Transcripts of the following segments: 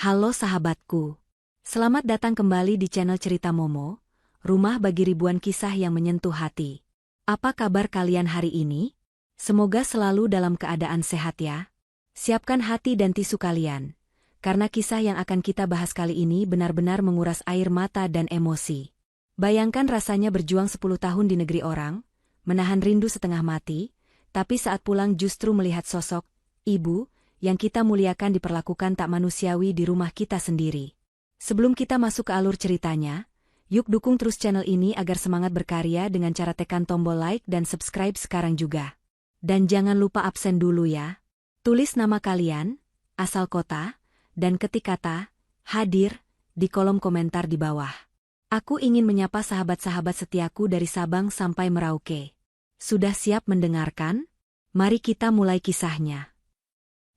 Halo sahabatku. Selamat datang kembali di channel Cerita Momo, rumah bagi ribuan kisah yang menyentuh hati. Apa kabar kalian hari ini? Semoga selalu dalam keadaan sehat ya. Siapkan hati dan tisu kalian, karena kisah yang akan kita bahas kali ini benar-benar menguras air mata dan emosi. Bayangkan rasanya berjuang 10 tahun di negeri orang, menahan rindu setengah mati, tapi saat pulang justru melihat sosok ibu yang kita muliakan diperlakukan tak manusiawi di rumah kita sendiri. Sebelum kita masuk ke alur ceritanya, yuk dukung terus channel ini agar semangat berkarya dengan cara tekan tombol like dan subscribe sekarang juga. Dan jangan lupa absen dulu ya. Tulis nama kalian, asal kota, dan ketik kata hadir di kolom komentar di bawah. Aku ingin menyapa sahabat-sahabat setiaku dari Sabang sampai Merauke. Sudah siap mendengarkan? Mari kita mulai kisahnya.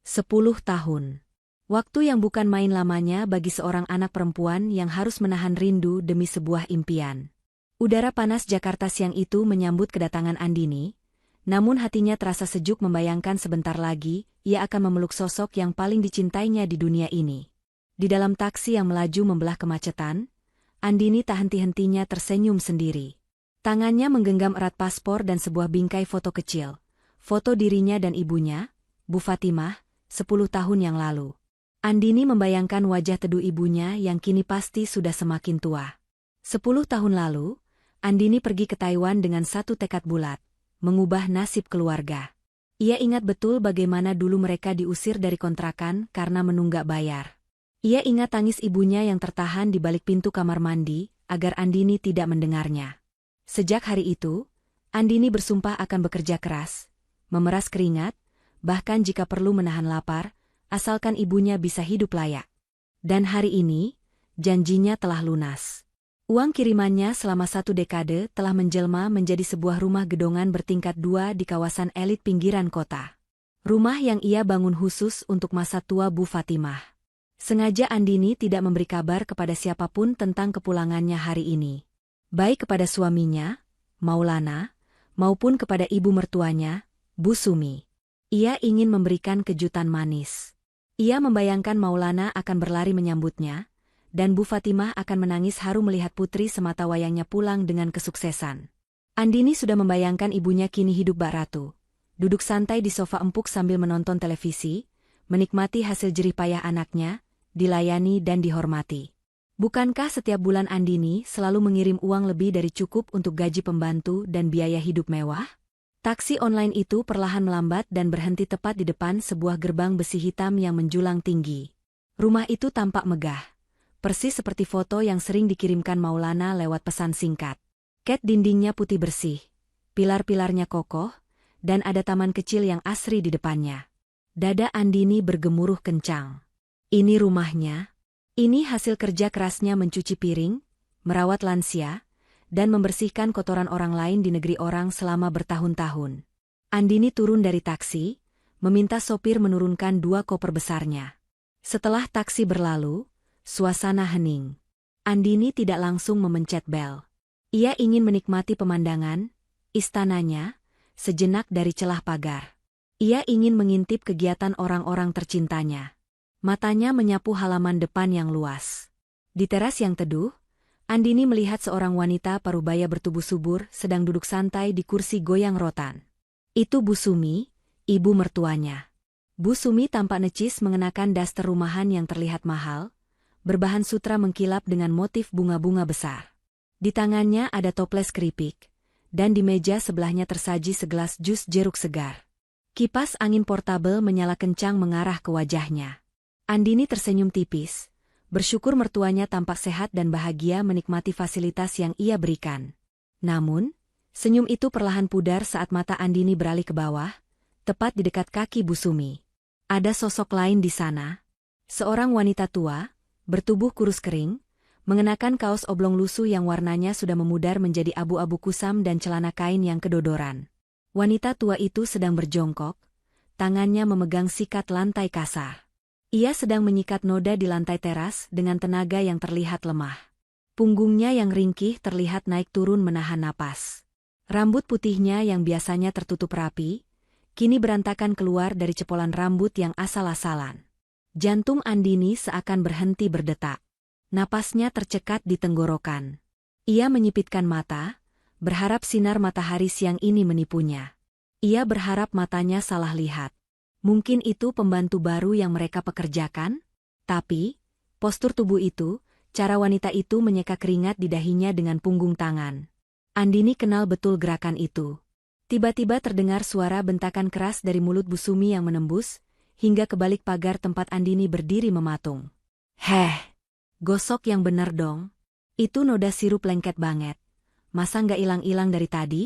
10 tahun. Waktu yang bukan main lamanya bagi seorang anak perempuan yang harus menahan rindu demi sebuah impian. Udara panas Jakarta siang itu menyambut kedatangan Andini, namun hatinya terasa sejuk membayangkan sebentar lagi ia akan memeluk sosok yang paling dicintainya di dunia ini. Di dalam taksi yang melaju membelah kemacetan, Andini tak henti-hentinya tersenyum sendiri. Tangannya menggenggam erat paspor dan sebuah bingkai foto kecil. Foto dirinya dan ibunya, Bu Fatimah, 10 tahun yang lalu. Andini membayangkan wajah teduh ibunya yang kini pasti sudah semakin tua. 10 tahun lalu, Andini pergi ke Taiwan dengan satu tekad bulat, mengubah nasib keluarga. Ia ingat betul bagaimana dulu mereka diusir dari kontrakan karena menunggak bayar. Ia ingat tangis ibunya yang tertahan di balik pintu kamar mandi, agar Andini tidak mendengarnya. Sejak hari itu, Andini bersumpah akan bekerja keras, memeras keringat, bahkan jika perlu menahan lapar, asalkan ibunya bisa hidup layak. Dan hari ini, janjinya telah lunas. Uang kirimannya selama 1 dekade telah menjelma menjadi sebuah rumah gedongan bertingkat 2 di kawasan elit pinggiran kota. Rumah yang ia bangun khusus untuk masa tua Bu Fatimah. Sengaja Andini tidak memberi kabar kepada siapapun tentang kepulangannya hari ini. Baik kepada suaminya, Maulana, maupun kepada ibu mertuanya, Bu Sumi. Ia ingin memberikan kejutan manis. Ia membayangkan Maulana akan berlari menyambutnya, dan Bu Fatimah akan menangis haru melihat putri semata wayangnya pulang dengan kesuksesan. Andini sudah membayangkan ibunya kini hidup bak ratu, duduk santai di sofa empuk sambil menonton televisi, menikmati hasil jerih payah anaknya, dilayani dan dihormati. Bukankah setiap bulan Andini selalu mengirim uang lebih dari cukup untuk gaji pembantu dan biaya hidup mewah? Taksi online itu perlahan melambat dan berhenti tepat di depan sebuah gerbang besi hitam yang menjulang tinggi. Rumah itu tampak megah, persis seperti foto yang sering dikirimkan Maulana lewat pesan singkat. Cat dindingnya putih bersih, pilar-pilarnya kokoh, dan ada taman kecil yang asri di depannya. Dada Andini bergemuruh kencang. Ini rumahnya. Ini hasil kerja kerasnya mencuci piring, merawat lansia, dan membersihkan kotoran orang lain di negeri orang selama bertahun-tahun. Andini turun dari taksi, meminta sopir menurunkan 2 koper besarnya. Setelah taksi berlalu, suasana hening. Andini tidak langsung memencet bel. Ia ingin menikmati pemandangan, istananya, sejenak dari celah pagar. Ia ingin mengintip kegiatan orang-orang tercintanya. Matanya menyapu halaman depan yang luas. Di teras yang teduh, Andini melihat seorang wanita parubaya bertubuh subur sedang duduk santai di kursi goyang rotan. Itu Bu Sumi, ibu mertuanya. Bu Sumi tampak necis mengenakan daster rumahan yang terlihat mahal, berbahan sutra mengkilap dengan motif bunga-bunga besar. Di tangannya ada toples keripik, dan di meja sebelahnya tersaji segelas jus jeruk segar. Kipas angin portabel menyala kencang mengarah ke wajahnya. Andini tersenyum tipis, bersyukur mertuanya tampak sehat dan bahagia menikmati fasilitas yang ia berikan. Namun, senyum itu perlahan pudar saat mata Andini beralih ke bawah, tepat di dekat kaki Bu Sumi. Ada sosok lain di sana. Seorang wanita tua, bertubuh kurus kering, mengenakan kaos oblong lusuh yang warnanya sudah memudar menjadi abu-abu kusam dan celana kain yang kedodoran. Wanita tua itu sedang berjongkok, tangannya memegang sikat lantai kasar. Ia sedang menyikat noda di lantai teras dengan tenaga yang terlihat lemah. Punggungnya yang ringkih terlihat naik turun menahan napas. Rambut putihnya yang biasanya tertutup rapi, kini berantakan keluar dari cepolan rambut yang asal-asalan. Jantung Andini seakan berhenti berdetak. Napasnya tercekat di tenggorokan. Ia menyipitkan mata, berharap sinar matahari siang ini menipunya. Ia berharap matanya salah lihat. Mungkin itu pembantu baru yang mereka pekerjakan? Tapi, postur tubuh itu, cara wanita itu menyeka keringat di dahinya dengan punggung tangan. Andini kenal betul gerakan itu. Tiba-tiba terdengar suara bentakan keras dari mulut Bu Sumi yang menembus, hingga ke balik pagar tempat Andini berdiri mematung. Heh, gosok yang benar dong. Itu noda sirup lengket banget. Masa nggak ilang-ilang dari tadi?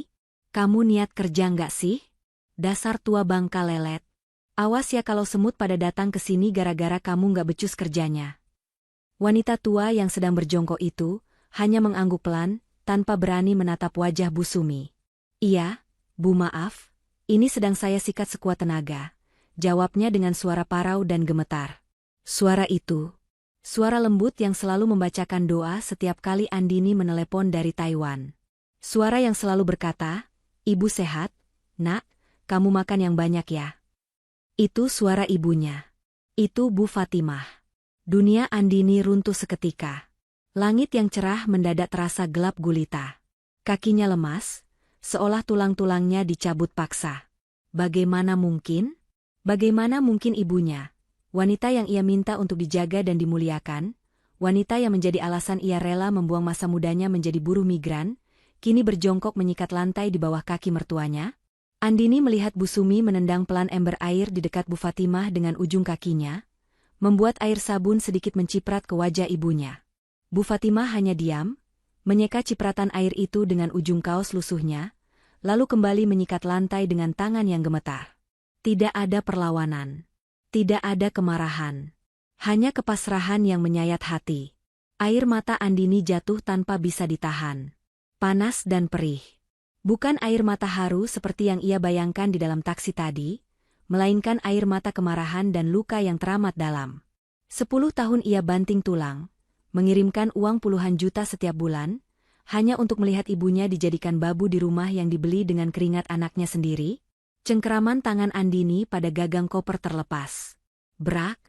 Kamu niat kerja nggak sih? Dasar tua bangka lelet. Awas ya kalau semut pada datang ke sini gara-gara kamu nggak becus kerjanya. Wanita tua yang sedang berjongkok itu, hanya mengangguk pelan, tanpa berani menatap wajah Bu Sumi. Iya, Bu maaf, ini sedang saya sikat sekuat tenaga. Jawabnya dengan suara parau dan gemetar. Suara itu, suara lembut yang selalu membacakan doa setiap kali Andini menelepon dari Taiwan. Suara yang selalu berkata, Ibu sehat, Nak, kamu makan yang banyak ya. Itu suara ibunya. Itu Bu Fatimah. Dunia Andini runtuh seketika. Langit yang cerah mendadak terasa gelap gulita. Kakinya lemas, seolah tulang-tulangnya dicabut paksa. Bagaimana mungkin? Bagaimana mungkin ibunya? Wanita yang ia minta untuk dijaga dan dimuliakan, wanita yang menjadi alasan ia rela membuang masa mudanya menjadi buruh migran, kini berjongkok menyikat lantai di bawah kaki mertuanya? Andini melihat Bu Sumi menendang pelan ember air di dekat Bu Fatimah dengan ujung kakinya, membuat air sabun sedikit menciprat ke wajah ibunya. Bu Fatimah hanya diam, menyeka cipratan air itu dengan ujung kaos lusuhnya, lalu kembali menyikat lantai dengan tangan yang gemetar. Tidak ada perlawanan. Tidak ada kemarahan. Hanya kepasrahan yang menyayat hati. Air mata Andini jatuh tanpa bisa ditahan. Panas dan perih. Bukan air mata haru seperti yang ia bayangkan di dalam taksi tadi, melainkan air mata kemarahan dan luka yang teramat dalam. 10 tahun ia banting tulang, mengirimkan uang puluhan juta setiap bulan, hanya untuk melihat ibunya dijadikan babu di rumah yang dibeli dengan keringat anaknya sendiri. Cengkeraman tangan Andini pada gagang koper terlepas. Brak!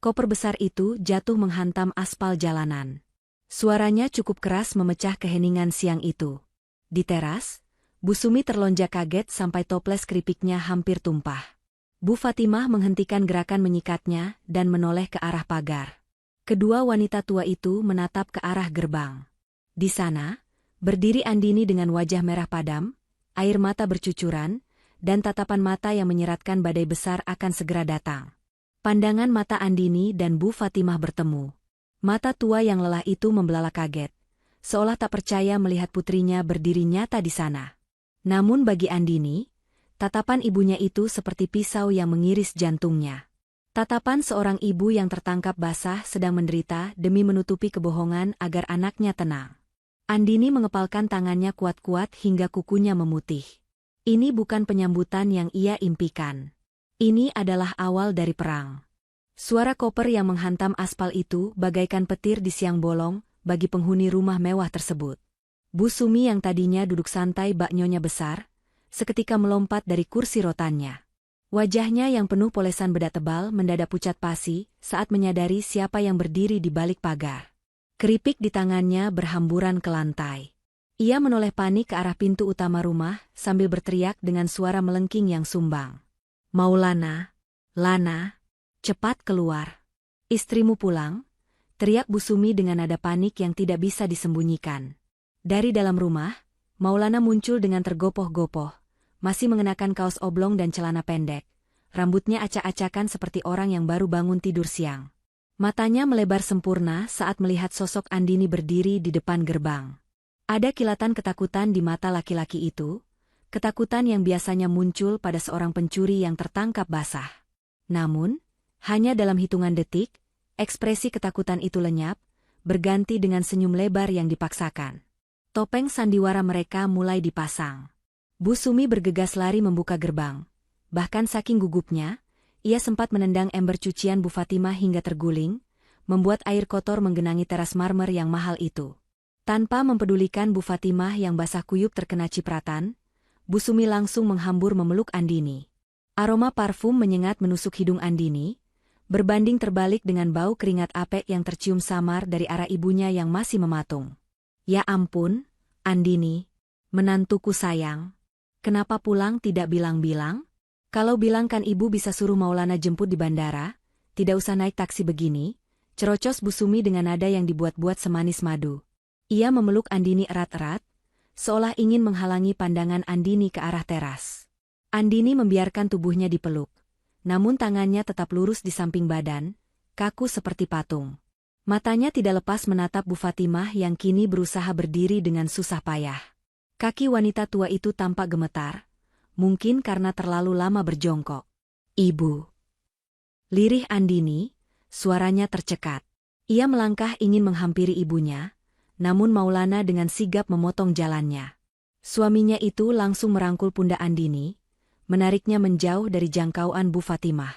Koper besar itu jatuh menghantam aspal jalanan. Suaranya cukup keras memecah keheningan siang itu. Di teras, Bu Sumi terlonjak kaget sampai toples keripiknya hampir tumpah. Bu Fatimah menghentikan gerakan menyikatnya dan menoleh ke arah pagar. Kedua wanita tua itu menatap ke arah gerbang. Di sana, berdiri Andini dengan wajah merah padam, air mata bercucuran, dan tatapan mata yang menyeratkan badai besar akan segera datang. Pandangan mata Andini dan Bu Fatimah bertemu. Mata tua yang lelah itu membelalak kaget, seolah tak percaya melihat putrinya berdiri nyata di sana. Namun bagi Andini, tatapan ibunya itu seperti pisau yang mengiris jantungnya. Tatapan seorang ibu yang tertangkap basah sedang menderita demi menutupi kebohongan agar anaknya tenang. Andini mengepalkan tangannya kuat-kuat hingga kukunya memutih. Ini bukan penyambutan yang ia impikan. Ini adalah awal dari perang. Suara koper yang menghantam aspal itu bagaikan petir di siang bolong bagi penghuni rumah mewah tersebut. Bu Sumi yang tadinya duduk santai bak nyonya besar, seketika melompat dari kursi rotannya. Wajahnya yang penuh polesan bedak tebal mendadak pucat pasi saat menyadari siapa yang berdiri di balik pagar. Keripik di tangannya berhamburan ke lantai. Ia menoleh panik ke arah pintu utama rumah sambil berteriak dengan suara melengking yang sumbang. Maulana, Lana, cepat keluar. Istrimu pulang, teriak Bu Sumi dengan nada panik yang tidak bisa disembunyikan. Dari dalam rumah, Maulana muncul dengan tergopoh-gopoh, masih mengenakan kaos oblong dan celana pendek. Rambutnya acak-acakan seperti orang yang baru bangun tidur siang. Matanya melebar sempurna saat melihat sosok Andini berdiri di depan gerbang. Ada kilatan ketakutan di mata laki-laki itu, ketakutan yang biasanya muncul pada seorang pencuri yang tertangkap basah. Namun, hanya dalam hitungan detik, ekspresi ketakutan itu lenyap, berganti dengan senyum lebar yang dipaksakan. Topeng sandiwara mereka mulai dipasang. Bu Sumi bergegas lari membuka gerbang. Bahkan saking gugupnya, ia sempat menendang ember cucian Bu Fatimah hingga terguling, membuat air kotor menggenangi teras marmer yang mahal itu. Tanpa mempedulikan Bu Fatimah yang basah kuyup terkena cipratan, Bu Sumi langsung menghambur memeluk Andini. Aroma parfum menyengat menusuk hidung Andini, berbanding terbalik dengan bau keringat Apek yang tercium samar dari arah ibunya yang masih mematung. Ya ampun, Andini, menantuku sayang. Kenapa pulang tidak bilang-bilang? Kalau bilang kan ibu bisa suruh Maulana jemput di bandara, tidak usah naik taksi begini, cerocos Bu Sumi dengan nada yang dibuat-buat semanis madu. Ia memeluk Andini erat-erat, seolah ingin menghalangi pandangan Andini ke arah teras. Andini membiarkan tubuhnya dipeluk, namun tangannya tetap lurus di samping badan, kaku seperti patung. Matanya tidak lepas menatap Bu Fatimah yang kini berusaha berdiri dengan susah payah. Kaki wanita tua itu tampak gemetar, mungkin karena terlalu lama berjongkok. Ibu. Lirih Andini, suaranya tercekat. Ia melangkah ingin menghampiri ibunya, namun Maulana dengan sigap memotong jalannya. Suaminya itu langsung merangkul pundak Andini, menariknya menjauh dari jangkauan Bu Fatimah.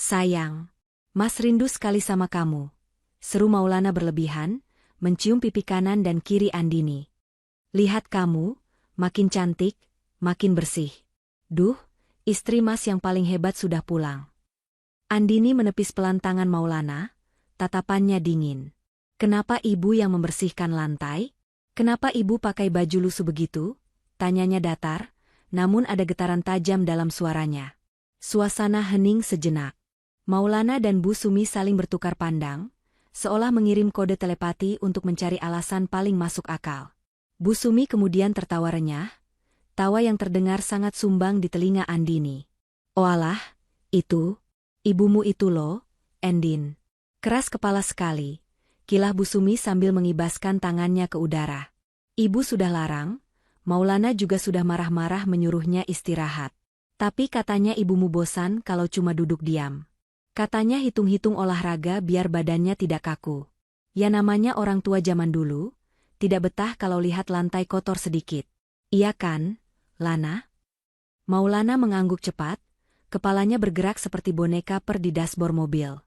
Sayang, Mas rindu sekali sama kamu, seru Maulana berlebihan, mencium pipi kanan dan kiri Andini. Lihat kamu, makin cantik, makin bersih. Duh, istri Mas yang paling hebat sudah pulang. Andini menepis pelan tangan Maulana, tatapannya dingin. Kenapa ibu yang membersihkan lantai? Kenapa ibu pakai baju lusuh begitu? Tanyanya datar, namun ada getaran tajam dalam suaranya. Suasana hening sejenak. Maulana dan Bu Sumi saling bertukar pandang, seolah mengirim kode telepati untuk mencari alasan paling masuk akal. Bu Sumi kemudian tertawa renyah, tawa yang terdengar sangat sumbang di telinga Andini. Oalah, itu, ibumu itu loh, Endin. Keras kepala sekali, kilah Bu Sumi sambil mengibaskan tangannya ke udara. Ibu sudah larang, Maulana juga sudah marah-marah menyuruhnya istirahat. Tapi katanya ibumu bosan kalau cuma duduk diam. Katanya hitung-hitung olahraga biar badannya tidak kaku. Ya namanya orang tua zaman dulu, tidak betah kalau lihat lantai kotor sedikit. Iya kan, Lana? Maulana mengangguk cepat, kepalanya bergerak seperti boneka per di dashboard mobil.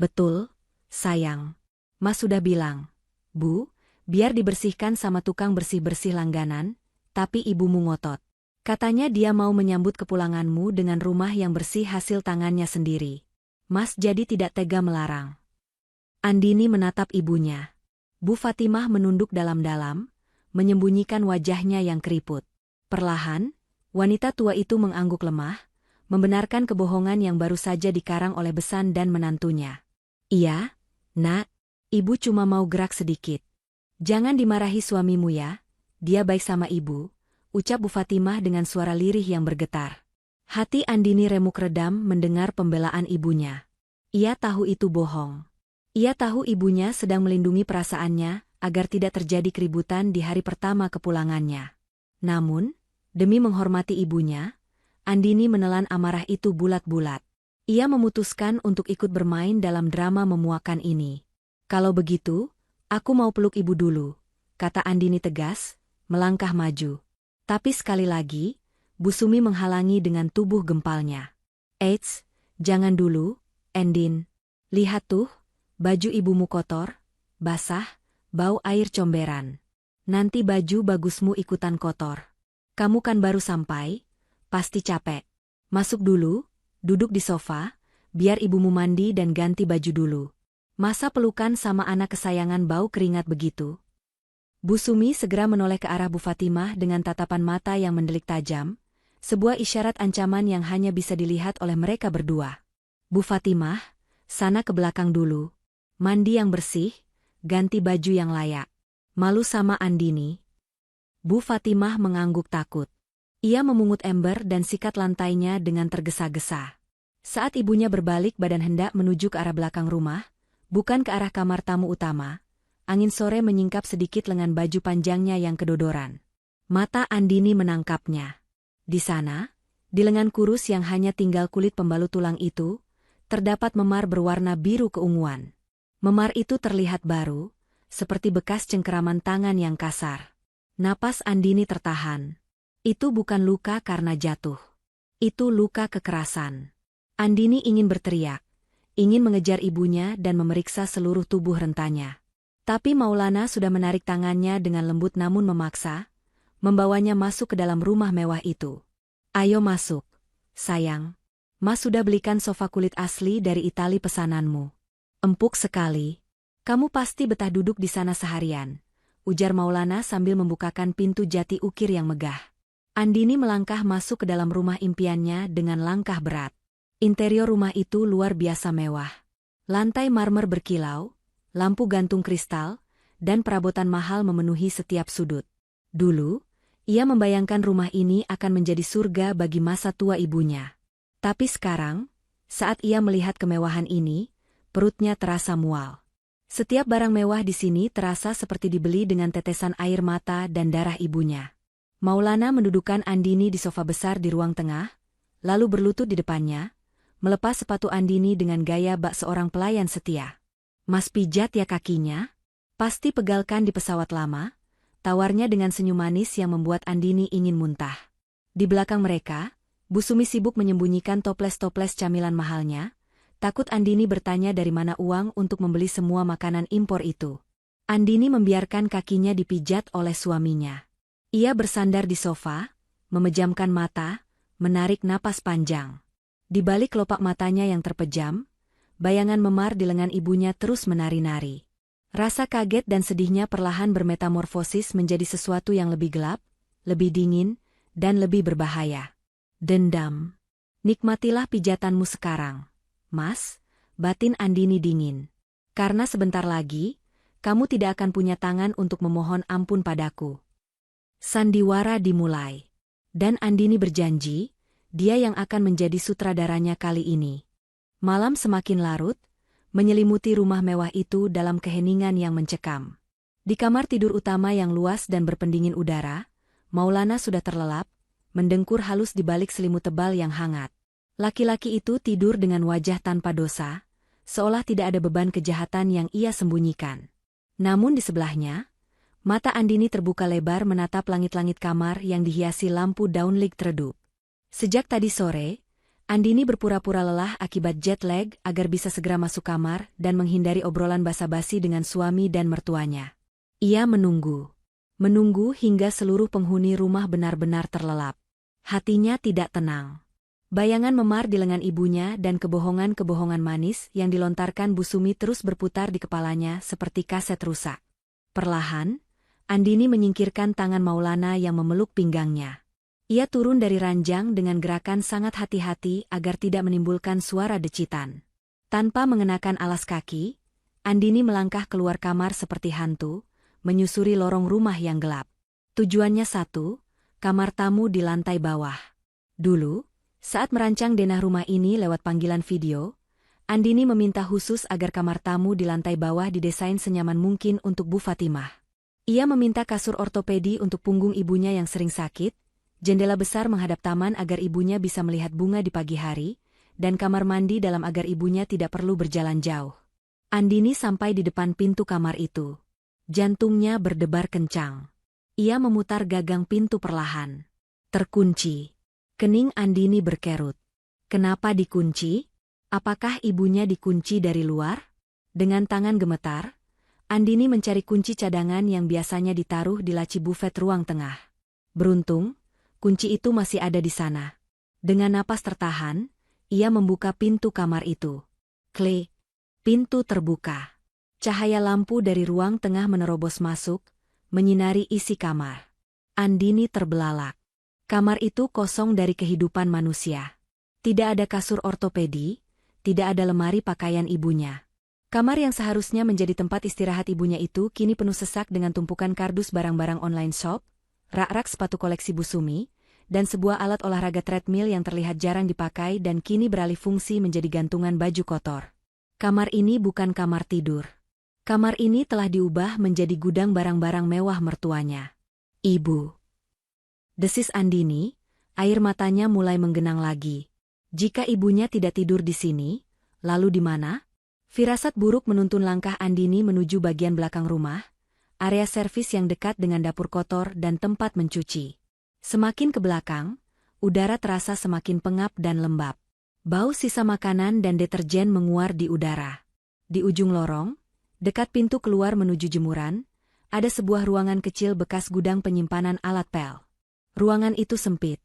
Betul, sayang. Mas sudah bilang, Bu, biar dibersihkan sama tukang bersih-bersih langganan, tapi ibumu ngotot. Katanya dia mau menyambut kepulanganmu dengan rumah yang bersih hasil tangannya sendiri. Mas jadi tidak tega melarang. Andini menatap ibunya. Bu Fatimah menunduk dalam-dalam, menyembunyikan wajahnya yang keriput. Perlahan, wanita tua itu mengangguk lemah, membenarkan kebohongan yang baru saja dikarang oleh besan dan menantunya. Iya, Nak, ibu cuma mau gerak sedikit. Jangan dimarahi suamimu ya, dia baik sama ibu, ucap Bu Fatimah dengan suara lirih yang bergetar. Hati Andini remuk redam mendengar pembelaan ibunya. Ia tahu itu bohong. Ia tahu ibunya sedang melindungi perasaannya agar tidak terjadi keributan di hari pertama kepulangannya. Namun, demi menghormati ibunya, Andini menelan amarah itu bulat-bulat. Ia memutuskan untuk ikut bermain dalam drama memuakan ini. Kalau begitu, aku mau peluk ibu dulu, kata Andini tegas, melangkah maju. Tapi sekali lagi, Bu Sumi menghalangi dengan tubuh gempalnya. Eits, jangan dulu, Endin. Lihat tuh, baju ibumu kotor, basah, bau air comberan. Nanti baju bagusmu ikutan kotor. Kamu kan baru sampai, pasti capek. Masuk dulu, duduk di sofa, biar ibumu mandi dan ganti baju dulu. Masa pelukan sama anak kesayangan bau keringat begitu? Bu Sumi segera menoleh ke arah Bu Fatimah dengan tatapan mata yang mendelik tajam, sebuah isyarat ancaman yang hanya bisa dilihat oleh mereka berdua. Bu Fatimah, sana ke belakang dulu. Mandi yang bersih, ganti baju yang layak. Malu sama Andini? Bu Fatimah mengangguk takut. Ia memungut ember dan sikat lantainya dengan tergesa-gesa. Saat ibunya berbalik badan hendak menuju ke arah belakang rumah, bukan ke arah kamar tamu utama, angin sore menyingkap sedikit lengan baju panjangnya yang kedodoran. Mata Andini menangkapnya. Di sana, di lengan kurus yang hanya tinggal kulit pembalut tulang itu, terdapat memar berwarna biru keunguan. Memar itu terlihat baru, seperti bekas cengkeraman tangan yang kasar. Napas Andini tertahan. Itu bukan luka karena jatuh. Itu luka kekerasan. Andini ingin berteriak, ingin mengejar ibunya dan memeriksa seluruh tubuh rentanya. Tapi Maulana sudah menarik tangannya dengan lembut namun memaksa, membawanya masuk ke dalam rumah mewah itu. Ayo masuk, sayang. Mas sudah belikan sofa kulit asli dari Itali pesananmu. Empuk sekali. Kamu pasti betah duduk di sana seharian, ujar Maulana sambil membukakan pintu jati ukir yang megah. Andini melangkah masuk ke dalam rumah impiannya dengan langkah berat. Interior rumah itu luar biasa mewah. Lantai marmer berkilau, lampu gantung kristal, dan perabotan mahal memenuhi setiap sudut. Dulu, ia membayangkan rumah ini akan menjadi surga bagi masa tua ibunya. Tapi sekarang, saat ia melihat kemewahan ini, perutnya terasa mual. Setiap barang mewah di sini terasa seperti dibeli dengan tetesan air mata dan darah ibunya. Maulana mendudukkan Andini di sofa besar di ruang tengah, lalu berlutut di depannya, melepas sepatu Andini dengan gaya bak seorang pelayan setia. Mas pijat ya kakinya? Pasti pegalkan di pesawat lama, tawarnya dengan senyum manis yang membuat Andini ingin muntah. Di belakang mereka, Bu Sumi sibuk menyembunyikan toples-toples camilan mahalnya, takut Andini bertanya dari mana uang untuk membeli semua makanan impor itu. Andini membiarkan kakinya dipijat oleh suaminya. Ia bersandar di sofa, memejamkan mata, menarik napas panjang. Di balik kelopak matanya yang terpejam, bayangan memar di lengan ibunya terus menari-nari. Rasa kaget dan sedihnya perlahan bermetamorfosis menjadi sesuatu yang lebih gelap, lebih dingin, dan lebih berbahaya. Dendam. Nikmatilah pijatanmu sekarang, Mas, batin Andini dingin. Karena sebentar lagi, kamu tidak akan punya tangan untuk memohon ampun padaku. Sandiwara dimulai. Dan Andini berjanji, dia yang akan menjadi sutradaranya kali ini. Malam semakin larut, menyelimuti rumah mewah itu dalam keheningan yang mencekam. Di kamar tidur utama yang luas dan berpendingin udara, Maulana sudah terlelap, mendengkur halus di balik selimut tebal yang hangat. Laki-laki itu tidur dengan wajah tanpa dosa, seolah tidak ada beban kejahatan yang ia sembunyikan. Namun di sebelahnya, mata Andini terbuka lebar menatap langit-langit kamar yang dihiasi lampu daunlig teredup. Sejak tadi sore, Andini berpura-pura lelah akibat jet lag agar bisa segera masuk kamar dan menghindari obrolan basa-basi dengan suami dan mertuanya. Ia menunggu. Menunggu hingga seluruh penghuni rumah benar-benar terlelap. Hatinya tidak tenang. Bayangan memar di lengan ibunya dan kebohongan-kebohongan manis yang dilontarkan Bu Sumi terus berputar di kepalanya seperti kaset rusak. Perlahan, Andini menyingkirkan tangan Maulana yang memeluk pinggangnya. Ia turun dari ranjang dengan gerakan sangat hati-hati agar tidak menimbulkan suara decitan. Tanpa mengenakan alas kaki, Andini melangkah keluar kamar seperti hantu, menyusuri lorong rumah yang gelap. Tujuannya satu, kamar tamu di lantai bawah. Dulu, saat merancang denah rumah ini lewat panggilan video, Andini meminta khusus agar kamar tamu di lantai bawah didesain senyaman mungkin untuk Bu Fatimah. Ia meminta kasur ortopedi untuk punggung ibunya yang sering sakit, jendela besar menghadap taman agar ibunya bisa melihat bunga di pagi hari, dan kamar mandi dalam agar ibunya tidak perlu berjalan jauh. Andini sampai di depan pintu kamar itu. Jantungnya berdebar kencang. Ia memutar gagang pintu perlahan. Terkunci. Kening Andini berkerut. Kenapa dikunci? Apakah ibunya dikunci dari luar? Dengan tangan gemetar, Andini mencari kunci cadangan yang biasanya ditaruh di laci bufet ruang tengah. Beruntung, kunci itu masih ada di sana. Dengan napas tertahan, ia membuka pintu kamar itu. Klik. Pintu terbuka. Cahaya lampu dari ruang tengah menerobos masuk, menyinari isi kamar. Andini terbelalak. Kamar itu kosong dari kehidupan manusia. Tidak ada kasur ortopedi, tidak ada lemari pakaian ibunya. Kamar yang seharusnya menjadi tempat istirahat ibunya itu kini penuh sesak dengan tumpukan kardus barang-barang online shop, rak-rak sepatu koleksi Bu Sumi, dan sebuah alat olahraga treadmill yang terlihat jarang dipakai dan kini beralih fungsi menjadi gantungan baju kotor. Kamar ini bukan kamar tidur. Kamar ini telah diubah menjadi gudang barang-barang mewah mertuanya. Ibu. Desis Andini, air matanya mulai menggenang lagi. Jika ibunya tidak tidur di sini, lalu di mana? Firasat buruk menuntun langkah Andini menuju bagian belakang rumah, area servis yang dekat dengan dapur kotor dan tempat mencuci. Semakin ke belakang, udara terasa semakin pengap dan lembab. Bau sisa makanan dan deterjen menguar di udara. Di ujung lorong, dekat pintu keluar menuju jemuran, ada sebuah ruangan kecil bekas gudang penyimpanan alat pel. Ruangan itu sempit.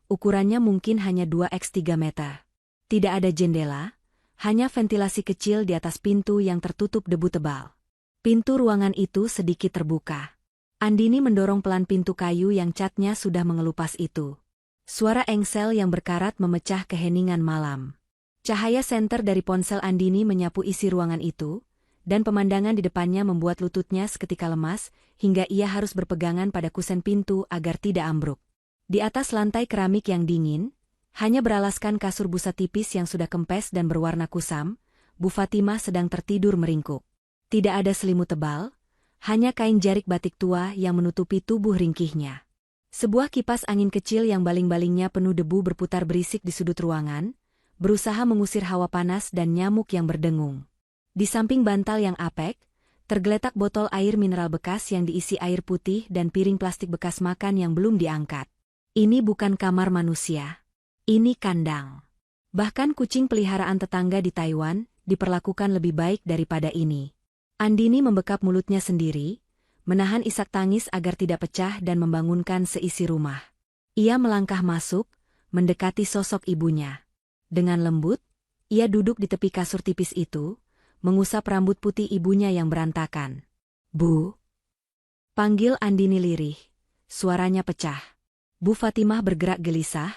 Ukurannya mungkin hanya 2x3 meter. Tidak ada jendela, hanya ventilasi kecil di atas pintu yang tertutup debu tebal. Pintu ruangan itu sedikit terbuka. Andini mendorong pelan pintu kayu yang catnya sudah mengelupas itu. Suara engsel yang berkarat memecah keheningan malam. Cahaya senter dari ponsel Andini menyapu isi ruangan itu, dan pemandangan di depannya membuat lututnya seketika lemas, hingga ia harus berpegangan pada kusen pintu agar tidak ambruk. Di atas lantai keramik yang dingin, hanya beralaskan kasur busa tipis yang sudah kempes dan berwarna kusam, Bu Fatimah sedang tertidur meringkuk. Tidak ada selimut tebal, hanya kain jarik batik tua yang menutupi tubuh ringkihnya. Sebuah kipas angin kecil yang baling-balingnya penuh debu berputar berisik di sudut ruangan, berusaha mengusir hawa panas dan nyamuk yang berdengung. Di samping bantal yang apek, tergeletak botol air mineral bekas yang diisi air putih dan piring plastik bekas makan yang belum diangkat. Ini bukan kamar manusia. Ini kandang. Bahkan kucing peliharaan tetangga di Taiwan diperlakukan lebih baik daripada ini. Andini membekap mulutnya sendiri, menahan isak tangis agar tidak pecah dan membangunkan seisi rumah. Ia melangkah masuk, mendekati sosok ibunya. Dengan lembut, ia duduk di tepi kasur tipis itu, mengusap rambut putih ibunya yang berantakan. "Bu?" panggil Andini lirih. Suaranya pecah. Bu Fatimah bergerak gelisah,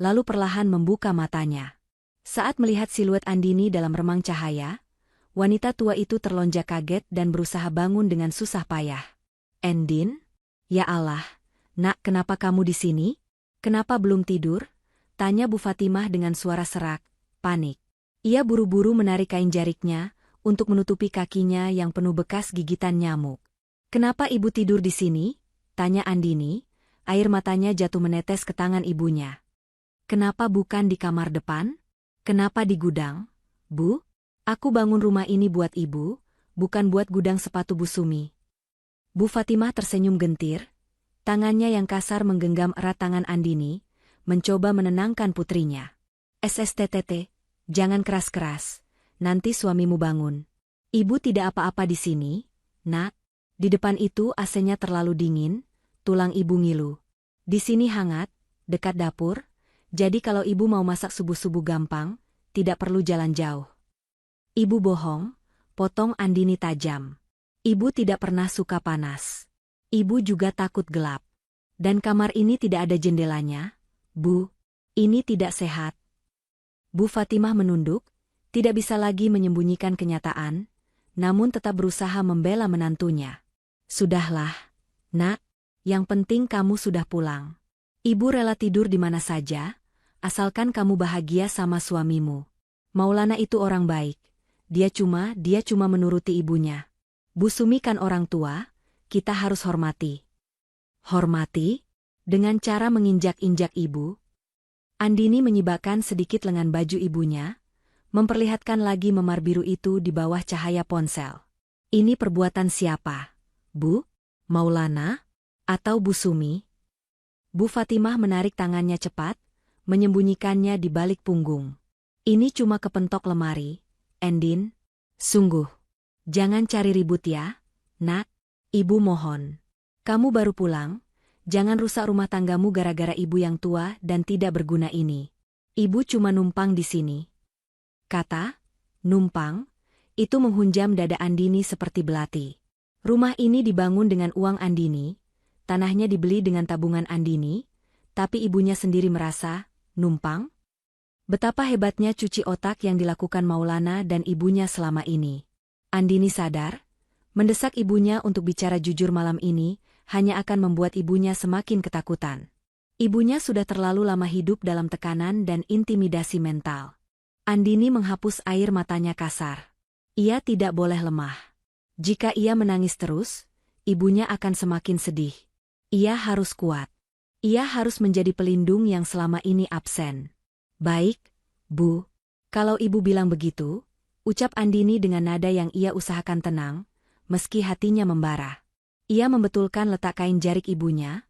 lalu perlahan membuka matanya. Saat melihat siluet Andini dalam remang cahaya, wanita tua itu terlonjak kaget dan berusaha bangun dengan susah payah. "Endin? Ya Allah, nak, kenapa kamu di sini? Kenapa belum tidur?" tanya Bu Fatimah dengan suara serak, panik. Ia buru-buru menarik kain jariknya untuk menutupi kakinya yang penuh bekas gigitan nyamuk. "Kenapa ibu tidur di sini?" tanya Andini, air matanya jatuh menetes ke tangan ibunya. "Kenapa bukan di kamar depan? Kenapa di gudang? Bu, aku bangun rumah ini buat ibu, bukan buat gudang sepatu Bu Sumi." Bu Fatimah tersenyum gentir, tangannya yang kasar menggenggam erat tangan Andini, mencoba menenangkan putrinya. "SSTTT, jangan keras-keras, nanti suamimu bangun. Ibu tidak apa-apa di sini, nak. Di depan itu AC-nya terlalu dingin, tulang ibu ngilu. Di sini hangat, dekat dapur, jadi kalau ibu mau masak subuh-subuh gampang, tidak perlu jalan jauh." "Ibu bohong," potong Andini tajam. "Ibu tidak pernah suka panas. Ibu juga takut gelap. Dan kamar ini tidak ada jendelanya, Bu. Ini tidak sehat." Bu Fatimah menunduk, tidak bisa lagi menyembunyikan kenyataan, namun tetap berusaha membela menantunya. "Sudahlah, nak, yang penting kamu sudah pulang. Ibu rela tidur di mana saja, asalkan kamu bahagia sama suamimu. Maulana itu orang baik, dia cuma menuruti ibunya. Bu Sumi kan orang tua, kita harus hormati." "Hormati?" Dengan cara menginjak-injak ibu. Andini menyibakkan sedikit lengan baju ibunya, memperlihatkan lagi memar biru itu di bawah cahaya ponsel. "Ini perbuatan siapa, Bu? Maulana? Atau Bu Sumi?" Bu Fatimah menarik tangannya cepat, menyembunyikannya di balik punggung. "Ini cuma kepentok lemari, Endin. Sungguh. Jangan cari ribut ya, nak. Ibu mohon. Kamu baru pulang, jangan rusak rumah tanggamu gara-gara ibu yang tua dan tidak berguna ini. Ibu cuma numpang di sini." Kata numpang itu menghunjam dada Andini seperti belati. Rumah ini dibangun dengan uang Andini, tanahnya dibeli dengan tabungan Andini, tapi ibunya sendiri merasa numpang. Betapa hebatnya cuci otak yang dilakukan Maulana dan ibunya selama ini. Andini sadar, mendesak ibunya untuk bicara jujur malam ini hanya akan membuat ibunya semakin ketakutan. Ibunya sudah terlalu lama hidup dalam tekanan dan intimidasi mental. Andini menghapus air matanya kasar. Ia tidak boleh lemah. Jika ia menangis terus, ibunya akan semakin sedih. Ia harus kuat. Ia harus menjadi pelindung yang selama ini absen. "Baik, Bu. Kalau ibu bilang begitu," ucap Andini dengan nada yang ia usahakan tenang, meski hatinya membara. Ia membetulkan letak kain jarik ibunya,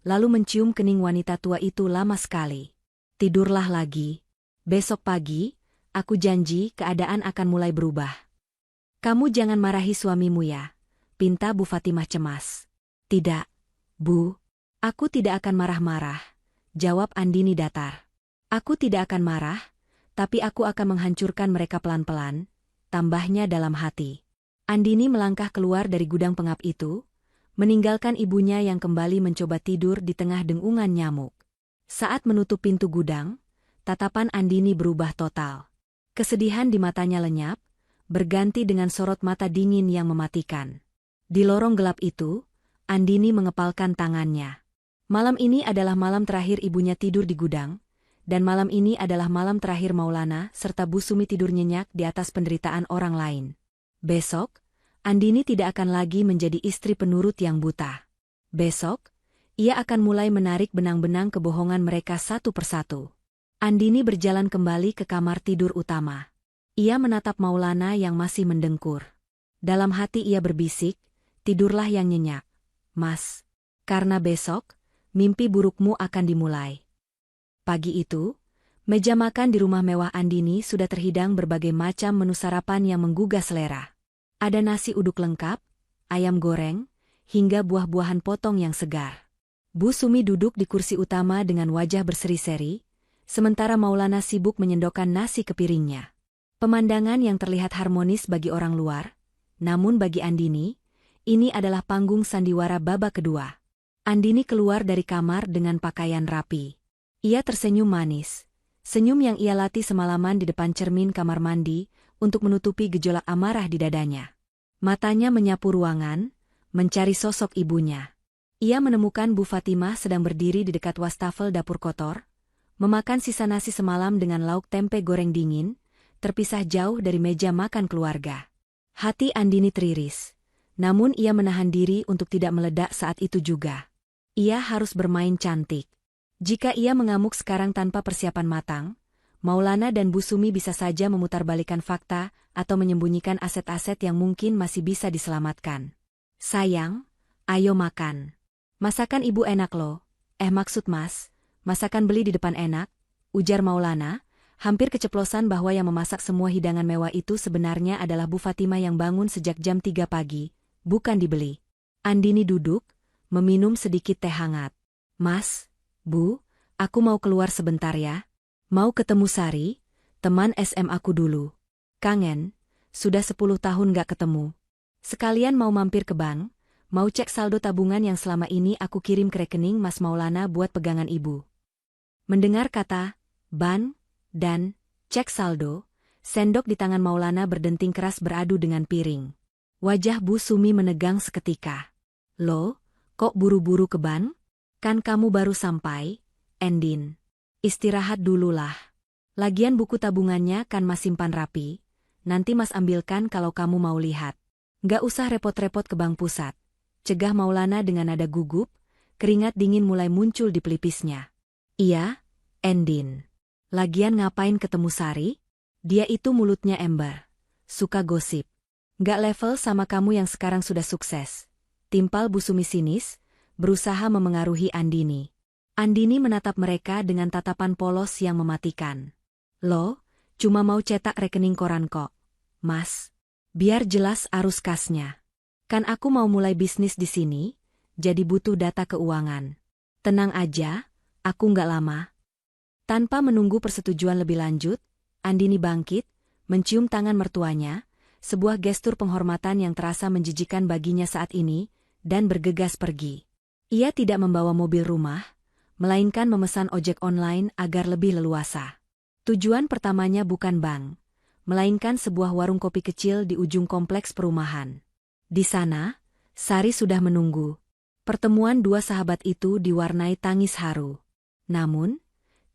lalu mencium kening wanita tua itu lama sekali. "Tidurlah lagi. Besok pagi, aku janji keadaan akan mulai berubah." "Kamu jangan marahi suamimu ya," pinta Bu Fatimah cemas. "Tidak, Bu. Aku tidak akan marah-marah," jawab Andini datar. "Aku tidak akan marah, Tapi aku akan menghancurkan mereka pelan-pelan, tambahnya dalam hati. Andini melangkah keluar dari gudang pengap itu, meninggalkan ibunya yang kembali mencoba tidur di tengah dengungan nyamuk. Saat menutup pintu gudang, tatapan Andini berubah total. Kesedihan di matanya lenyap, berganti dengan sorot mata dingin yang mematikan. Di lorong gelap itu, Andini mengepalkan tangannya. Malam ini adalah malam terakhir ibunya tidur di gudang, dan malam ini adalah malam terakhir Maulana serta Bu Sumi tidur nyenyak di atas penderitaan orang lain. Besok, Andini tidak akan lagi menjadi istri penurut yang buta. Besok, ia akan mulai menarik benang-benang kebohongan mereka satu persatu. Andini berjalan kembali ke kamar tidur utama. Ia menatap Maulana yang masih mendengkur. Dalam hati ia berbisik, tidurlah yang nyenyak, Mas. Karena besok, mimpi burukmu akan dimulai. Pagi itu, meja makan di rumah mewah Andini sudah terhidang berbagai macam menu sarapan yang menggugah selera. Ada nasi uduk lengkap, ayam goreng, hingga buah-buahan potong yang segar. Bu Sumi duduk di kursi utama dengan wajah berseri-seri, sementara Maulana sibuk menyendokkan nasi ke piringnya. Pemandangan yang terlihat harmonis bagi orang luar, namun bagi Andini, ini adalah panggung sandiwara babak kedua. Andini keluar dari kamar dengan pakaian rapi. Ia tersenyum manis, senyum yang ia latih semalaman di depan cermin kamar mandi untuk menutupi gejolak amarah di dadanya. Matanya menyapu ruangan, mencari sosok ibunya. Ia menemukan Bu Fatimah sedang berdiri di dekat wastafel dapur kotor, memakan sisa nasi semalam dengan lauk tempe goreng dingin, terpisah jauh dari meja makan keluarga. Hati Andini teriris, namun ia menahan diri untuk tidak meledak saat itu juga. Ia harus bermain cantik. Jika ia mengamuk sekarang tanpa persiapan matang, Maulana dan Bu Sumi bisa saja memutarbalikkan fakta atau menyembunyikan aset-aset yang mungkin masih bisa diselamatkan. Sayang, ayo makan. Masakan ibu enak loh. Maksud mas, masakan beli di depan enak, ujar Maulana, hampir keceplosan bahwa yang memasak semua hidangan mewah itu sebenarnya adalah Bu Fatimah yang bangun sejak jam 3 pagi, bukan dibeli. Andini duduk, meminum sedikit teh hangat. Mas, Bu, aku mau keluar sebentar ya. Mau ketemu Sari, teman SM aku dulu. Kangen, sudah 10 tahun gak ketemu. Sekalian mau mampir ke bank, mau cek saldo tabungan yang selama ini aku kirim ke rekening Mas Maulana buat pegangan ibu. Mendengar kata, ban, dan, cek saldo, sendok di tangan Maulana berdenting keras beradu dengan piring. Wajah Bu Sumi menegang seketika. Loh, kok buru-buru ke bank? Kan kamu baru sampai, Endin. Istirahat dululah. Lagian buku tabungannya kan Mas simpan rapi, nanti Mas ambilkan kalau kamu mau lihat. Gak usah repot-repot ke bank pusat. Cegah Maulana dengan nada gugup, keringat dingin mulai muncul di pelipisnya. Iya, Endin. Lagian ngapain ketemu Sari? Dia itu mulutnya ember. Suka gosip. Gak level sama kamu yang sekarang sudah sukses. Timpal Bu Sumi sinis, berusaha memengaruhi Andini. Andini menatap mereka dengan tatapan polos yang mematikan. Loh, cuma mau cetak rekening koran kok. Mas, biar jelas arus kasnya. Kan aku mau mulai bisnis di sini, jadi butuh data keuangan. Tenang aja, aku nggak lama. Tanpa menunggu persetujuan lebih lanjut, Andini bangkit, mencium tangan mertuanya, sebuah gestur penghormatan yang terasa menjijikan baginya saat ini, dan bergegas pergi. Ia tidak membawa mobil rumah, melainkan memesan ojek online agar lebih leluasa. Tujuan pertamanya bukan bank, melainkan sebuah warung kopi kecil di ujung kompleks perumahan. Di sana, Sari sudah menunggu. Pertemuan dua sahabat itu diwarnai tangis haru. Namun,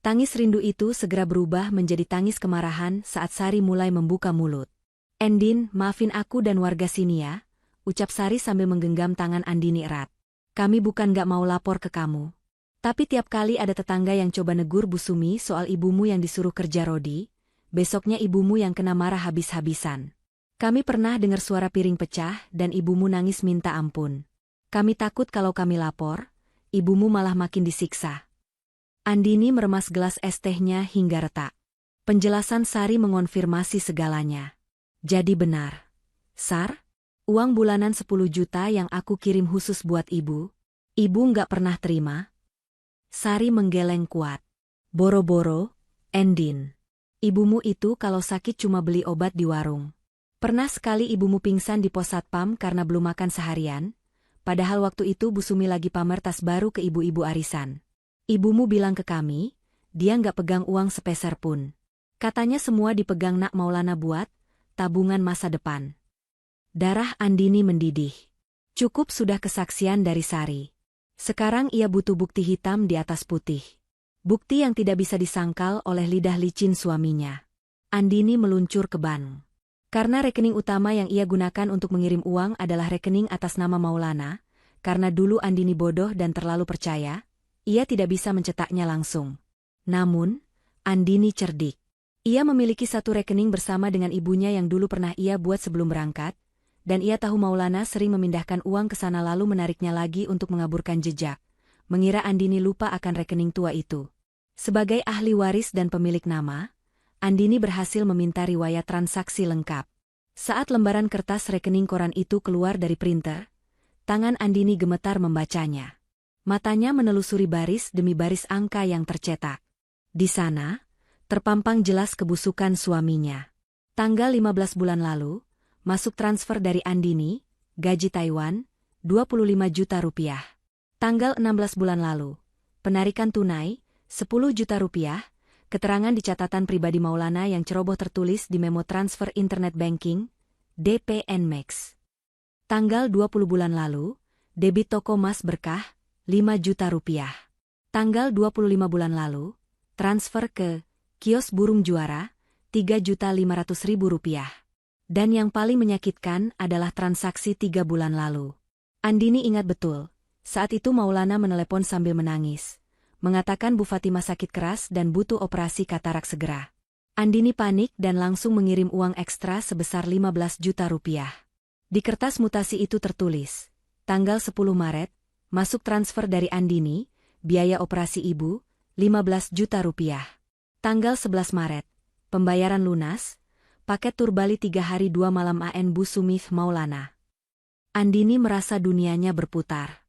tangis rindu itu segera berubah menjadi tangis kemarahan saat Sari mulai membuka mulut. Endin, maafin aku dan warga sini ya, ucap Sari sambil menggenggam tangan Andini erat. Kami bukan gak mau lapor ke kamu. Tapi tiap kali ada tetangga yang coba negur Bu Sumi soal ibumu yang disuruh kerja rodi, besoknya ibumu yang kena marah habis-habisan. Kami pernah dengar suara piring pecah dan ibumu nangis minta ampun. Kami takut kalau kami lapor, ibumu malah makin disiksa. Andini meremas gelas es tehnya hingga retak. Penjelasan Sari mengonfirmasi segalanya. Jadi benar. Sar, uang bulanan 10 juta yang aku kirim khusus buat ibu nggak pernah terima? Sari menggeleng kuat. Boro-boro, Endin. Ibumu itu kalau sakit cuma beli obat di warung. Pernah sekali ibumu pingsan di pos satpam karena belum makan seharian, padahal waktu itu Bu Sumi lagi pamer tas baru ke ibu-ibu arisan. Ibumu bilang ke kami, dia nggak pegang uang sepeser pun. Katanya semua dipegang Nak Maulana buat tabungan masa depan. Darah Andini mendidih. Cukup sudah kesaksian dari Sari. Sekarang ia butuh bukti hitam di atas putih. Bukti yang tidak bisa disangkal oleh lidah licin suaminya. Andini meluncur ke bank. Karena rekening utama yang ia gunakan untuk mengirim uang adalah rekening atas nama Maulana, karena dulu Andini bodoh dan terlalu percaya, ia tidak bisa mencetaknya langsung. Namun, Andini cerdik. Ia memiliki satu rekening bersama dengan ibunya yang dulu pernah ia buat sebelum berangkat, dan ia tahu Maulana sering memindahkan uang ke sana lalu menariknya lagi untuk mengaburkan jejak. Mengira Andini lupa akan rekening tua itu. Sebagai ahli waris dan pemilik nama, Andini berhasil meminta riwayat transaksi lengkap. Saat lembaran kertas rekening koran itu keluar dari printer, tangan Andini gemetar membacanya. Matanya menelusuri baris demi baris angka yang tercetak. Di sana, terpampang jelas kebusukan suaminya. Tanggal 15 bulan lalu, masuk transfer dari Andini, gaji Taiwan, 25 juta rupiah. Tanggal 16 bulan lalu, penarikan tunai, 10 juta rupiah, keterangan di catatan pribadi Maulana yang ceroboh tertulis di memo transfer internet banking, DPN Max. Tanggal 20 bulan lalu, debit toko Mas Berkah, 5 juta rupiah. Tanggal 25 bulan lalu, transfer ke kios Burung Juara, 3.500.000 rupiah. Dan yang paling menyakitkan adalah transaksi 3 bulan lalu. Andini ingat betul, saat itu Maulana menelepon sambil menangis, mengatakan Bu Fatimah sakit keras dan butuh operasi katarak segera. Andini panik dan langsung mengirim uang ekstra sebesar 15 juta rupiah. Di kertas mutasi itu tertulis, tanggal 10 Maret, masuk transfer dari Andini, biaya operasi ibu, 15 juta rupiah. Tanggal 11 Maret, pembayaran lunas, paket tur Bali 3 hari 2 malam AN Bu Sumif Maulana. Andini merasa dunianya berputar.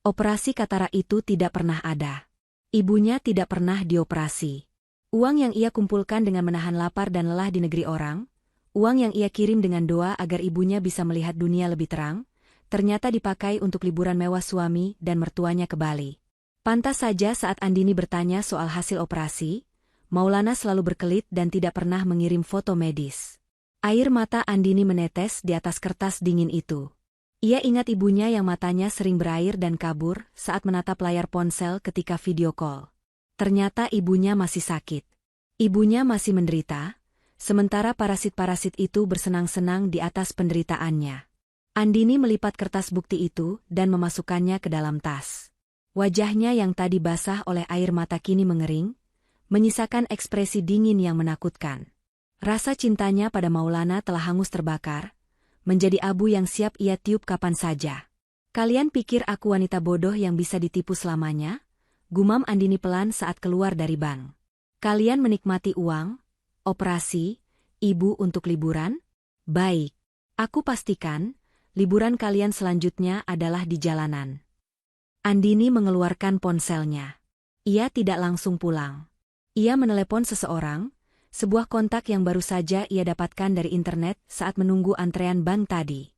Operasi katarak itu tidak pernah ada. Ibunya tidak pernah dioperasi. Uang yang ia kumpulkan dengan menahan lapar dan lelah di negeri orang, uang yang ia kirim dengan doa agar ibunya bisa melihat dunia lebih terang, ternyata dipakai untuk liburan mewah suami dan mertuanya ke Bali. Pantas saja saat Andini bertanya soal hasil operasi, Maulana selalu berkelit dan tidak pernah mengirim foto medis. Air mata Andini menetes di atas kertas dingin itu. Ia ingat ibunya yang matanya sering berair dan kabur saat menatap layar ponsel ketika video call. Ternyata ibunya masih sakit. Ibunya masih menderita, sementara parasit-parasit itu bersenang-senang di atas penderitaannya. Andini melipat kertas bukti itu dan memasukkannya ke dalam tas. Wajahnya yang tadi basah oleh air mata kini mengering, menyisakan ekspresi dingin yang menakutkan. Rasa cintanya pada Maulana telah hangus terbakar, menjadi abu yang siap ia tiup kapan saja. Kalian pikir aku wanita bodoh yang bisa ditipu selamanya? Gumam Andini pelan saat keluar dari bank. Kalian menikmati uang, operasi, ibu untuk liburan? Baik. Aku pastikan, liburan kalian selanjutnya adalah di jalanan. Andini mengeluarkan ponselnya. Ia tidak langsung pulang. Ia menelepon seseorang, sebuah kontak yang baru saja ia dapatkan dari internet saat menunggu antrean bank tadi.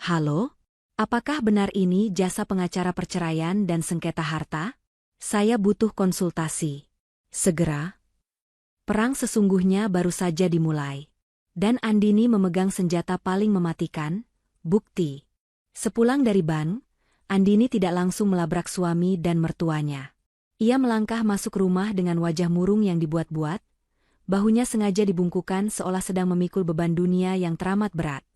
Halo? Apakah benar ini jasa pengacara perceraian dan sengketa harta? Saya butuh konsultasi. Segera. Perang sesungguhnya baru saja dimulai. Dan Andini memegang senjata paling mematikan, bukti. Sepulang dari bank, Andini tidak langsung melabrak suami dan mertuanya. Ia melangkah masuk rumah dengan wajah murung yang dibuat-buat, bahunya sengaja dibungkukan seolah sedang memikul beban dunia yang teramat berat.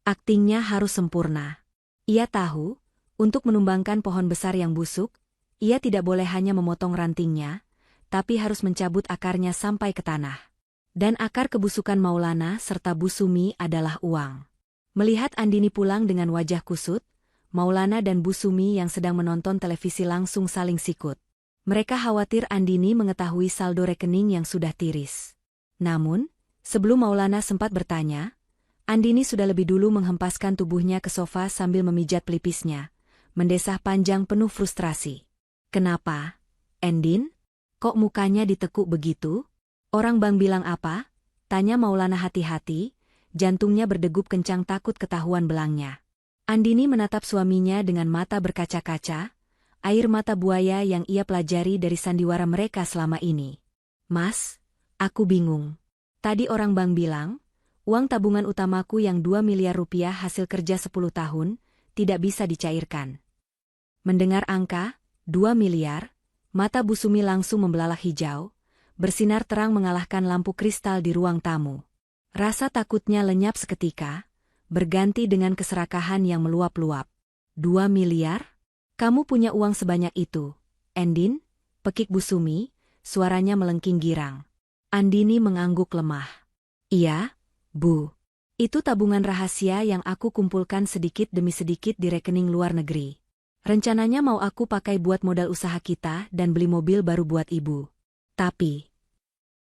Aktingnya harus sempurna. Ia tahu, untuk menumbangkan pohon besar yang busuk, ia tidak boleh hanya memotong rantingnya, tapi harus mencabut akarnya sampai ke tanah. Dan akar kebusukan Maulana serta Bu Sumi adalah uang. Melihat Andini pulang dengan wajah kusut, Maulana dan Bu Sumi yang sedang menonton televisi langsung saling sikut. Mereka khawatir Andini mengetahui saldo rekening yang sudah tiris. Namun, sebelum Maulana sempat bertanya, Andini sudah lebih dulu menghempaskan tubuhnya ke sofa sambil memijat pelipisnya, mendesah panjang penuh frustrasi. Kenapa, Endin? Kok mukanya ditekuk begitu? Orang bank bilang apa? Tanya Maulana hati-hati, jantungnya berdegup kencang takut ketahuan belangnya. Andini menatap suaminya dengan mata berkaca-kaca, air mata buaya yang ia pelajari dari sandiwara mereka selama ini. Mas, aku bingung. Tadi orang bank bilang, uang tabungan utamaku yang 2 miliar rupiah hasil kerja 10 tahun, tidak bisa dicairkan. Mendengar angka, 2 miliar, mata Bu Sumi langsung membelalak hijau, bersinar terang mengalahkan lampu kristal di ruang tamu. Rasa takutnya lenyap seketika, berganti dengan keserakahan yang meluap-luap. 2 miliar? Kamu punya uang sebanyak itu, Endin? Pekik Bu Sumi, suaranya melengking girang. Andini mengangguk lemah. Iya, Bu. Itu tabungan rahasia yang aku kumpulkan sedikit demi sedikit di rekening luar negeri. Rencananya mau aku pakai buat modal usaha kita dan beli mobil baru buat ibu. Tapi,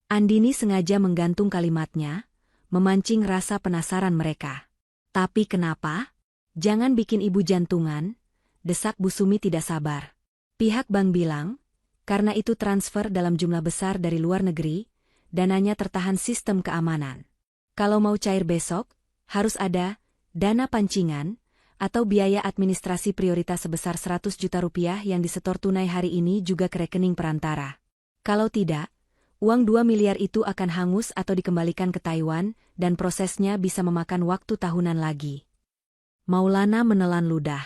Andini sengaja menggantung kalimatnya, memancing rasa penasaran mereka. Tapi kenapa? Jangan bikin ibu jantungan, desak Bu Sumi tidak sabar. Pihak bank bilang, karena itu transfer dalam jumlah besar dari luar negeri, dananya tertahan sistem keamanan. Kalau mau cair besok, harus ada dana pancingan atau biaya administrasi prioritas sebesar 100 juta rupiah yang disetor tunai hari ini juga ke rekening perantara. Kalau tidak, uang 2 miliar itu akan hangus atau dikembalikan ke Taiwan dan prosesnya bisa memakan waktu tahunan lagi. Maulana menelan ludah.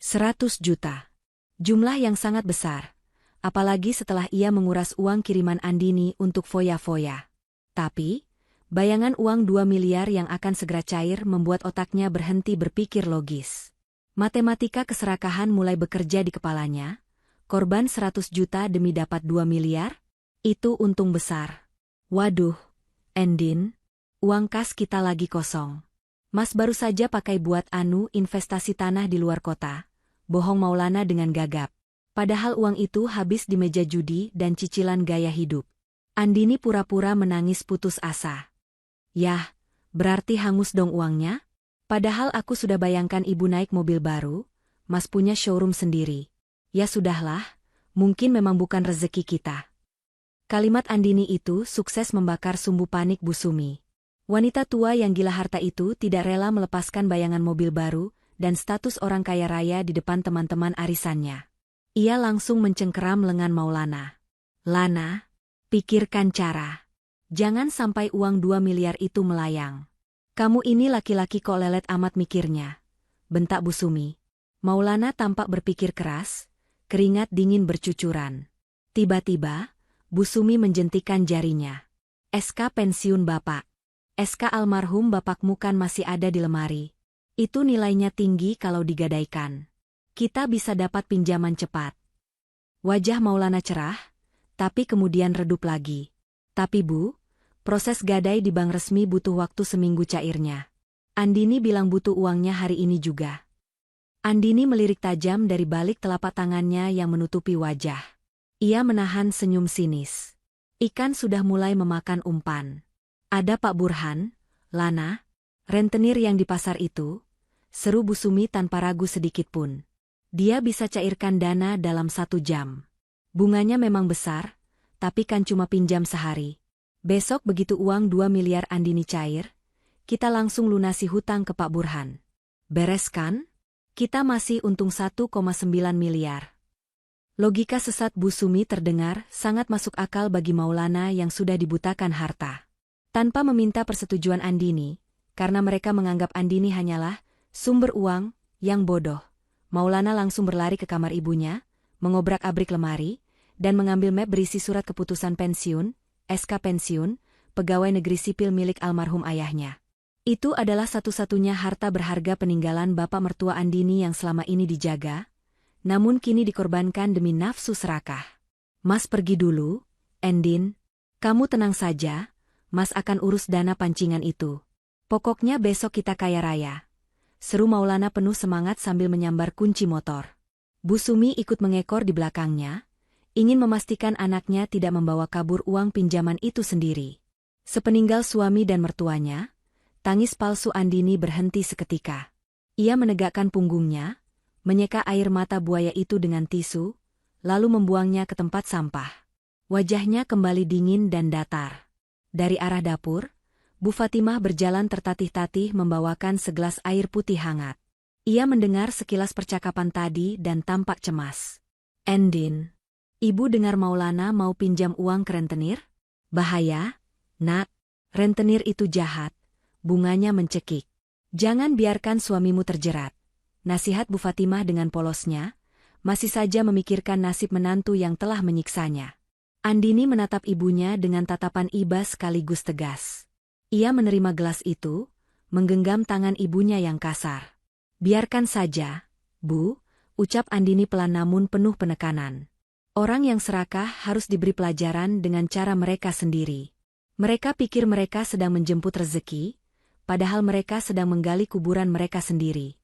100 juta. Jumlah yang sangat besar. Apalagi setelah ia menguras uang kiriman Andini untuk foya-foya. Tapi, bayangan uang 2 miliar yang akan segera cair membuat otaknya berhenti berpikir logis. Matematika keserakahan mulai bekerja di kepalanya. Korban 100 juta demi dapat 2 miliar? Itu untung besar. Waduh, Endin, uang kas kita lagi kosong. Mas baru saja pakai buat investasi tanah di luar kota. Bohong Maulana dengan gagap. Padahal uang itu habis di meja judi dan cicilan gaya hidup. Andini pura-pura menangis putus asa. Yah, berarti hangus dong uangnya? Padahal aku sudah bayangkan ibu naik mobil baru, mas punya showroom sendiri. Ya sudahlah, mungkin memang bukan rezeki kita. Kalimat Andini itu sukses membakar sumbu panik Bu Sumi. Wanita tua yang gila harta itu tidak rela melepaskan bayangan mobil baru dan status orang kaya raya di depan teman-teman arisannya. Ia langsung mencengkeram lengan Maulana. Lana, pikirkan cara. Jangan sampai uang 2 miliar itu melayang. Kamu ini laki-laki kok lelet amat mikirnya. Bentak Bu Sumi. Maulana tampak berpikir keras, keringat dingin bercucuran. Tiba-tiba, Bu Sumi menjentikan jarinya. SK pensiun Bapak. SK almarhum bapakmu kan masih ada di lemari. Itu nilainya tinggi kalau digadaikan. Kita bisa dapat pinjaman cepat. Wajah Maulana cerah, tapi kemudian redup lagi. Tapi Bu, proses gadai di bank resmi butuh waktu seminggu cairnya. Andini bilang butuh uangnya hari ini juga. Andini melirik tajam dari balik telapak tangannya yang menutupi wajah. Ia menahan senyum sinis. Ikan sudah mulai memakan umpan. Ada Pak Burhan, Lana, rentenir yang di pasar itu, seru Bu Sumi tanpa ragu sedikitpun. Dia bisa cairkan dana dalam 1 jam. Bunganya memang besar, tapi kan cuma pinjam sehari. Besok begitu uang 2 miliar Andini cair, kita langsung lunasi hutang ke Pak Burhan. Beres kan? Kita masih untung 1,9 miliar. Logika sesat Bu Sumi terdengar sangat masuk akal bagi Maulana yang sudah dibutakan harta. Tanpa meminta persetujuan Andini, karena mereka menganggap Andini hanyalah sumber uang yang bodoh. Maulana langsung berlari ke kamar ibunya, mengobrak-abrik lemari, dan mengambil map berisi surat keputusan pensiun, SK pensiun, pegawai negeri sipil milik almarhum ayahnya. Itu adalah satu-satunya harta berharga peninggalan bapak mertua Andini yang selama ini dijaga, namun kini dikorbankan demi nafsu serakah. Mas pergi dulu, Endin. Kamu tenang saja, Mas akan urus dana pancingan itu. Pokoknya besok kita kaya raya. Seru Maulana penuh semangat sambil menyambar kunci motor. Bu Sumi ikut mengekor di belakangnya, ingin memastikan anaknya tidak membawa kabur uang pinjaman itu sendiri. Sepeninggal suami dan mertuanya, tangis palsu Andini berhenti seketika. Ia menegakkan punggungnya, menyeka air mata buaya itu dengan tisu, lalu membuangnya ke tempat sampah. Wajahnya kembali dingin dan datar. Dari arah dapur, Bu Fatimah berjalan tertatih-tatih membawakan segelas air putih hangat. Ia mendengar sekilas percakapan tadi dan tampak cemas. Endin, ibu dengar Maulana mau pinjam uang ke rentenir? Bahaya, Nak. Rentenir itu jahat. Bunganya mencekik. Jangan biarkan suamimu terjerat. Nasihat Bu Fatimah dengan polosnya, masih saja memikirkan nasib menantu yang telah menyiksanya. Andini menatap ibunya dengan tatapan iba sekaligus tegas. Ia menerima gelas itu, menggenggam tangan ibunya yang kasar. Biarkan saja, Bu, ucap Andini pelan namun penuh penekanan. Orang yang serakah harus diberi pelajaran dengan cara mereka sendiri. Mereka pikir mereka sedang menjemput rezeki, padahal mereka sedang menggali kuburan mereka sendiri.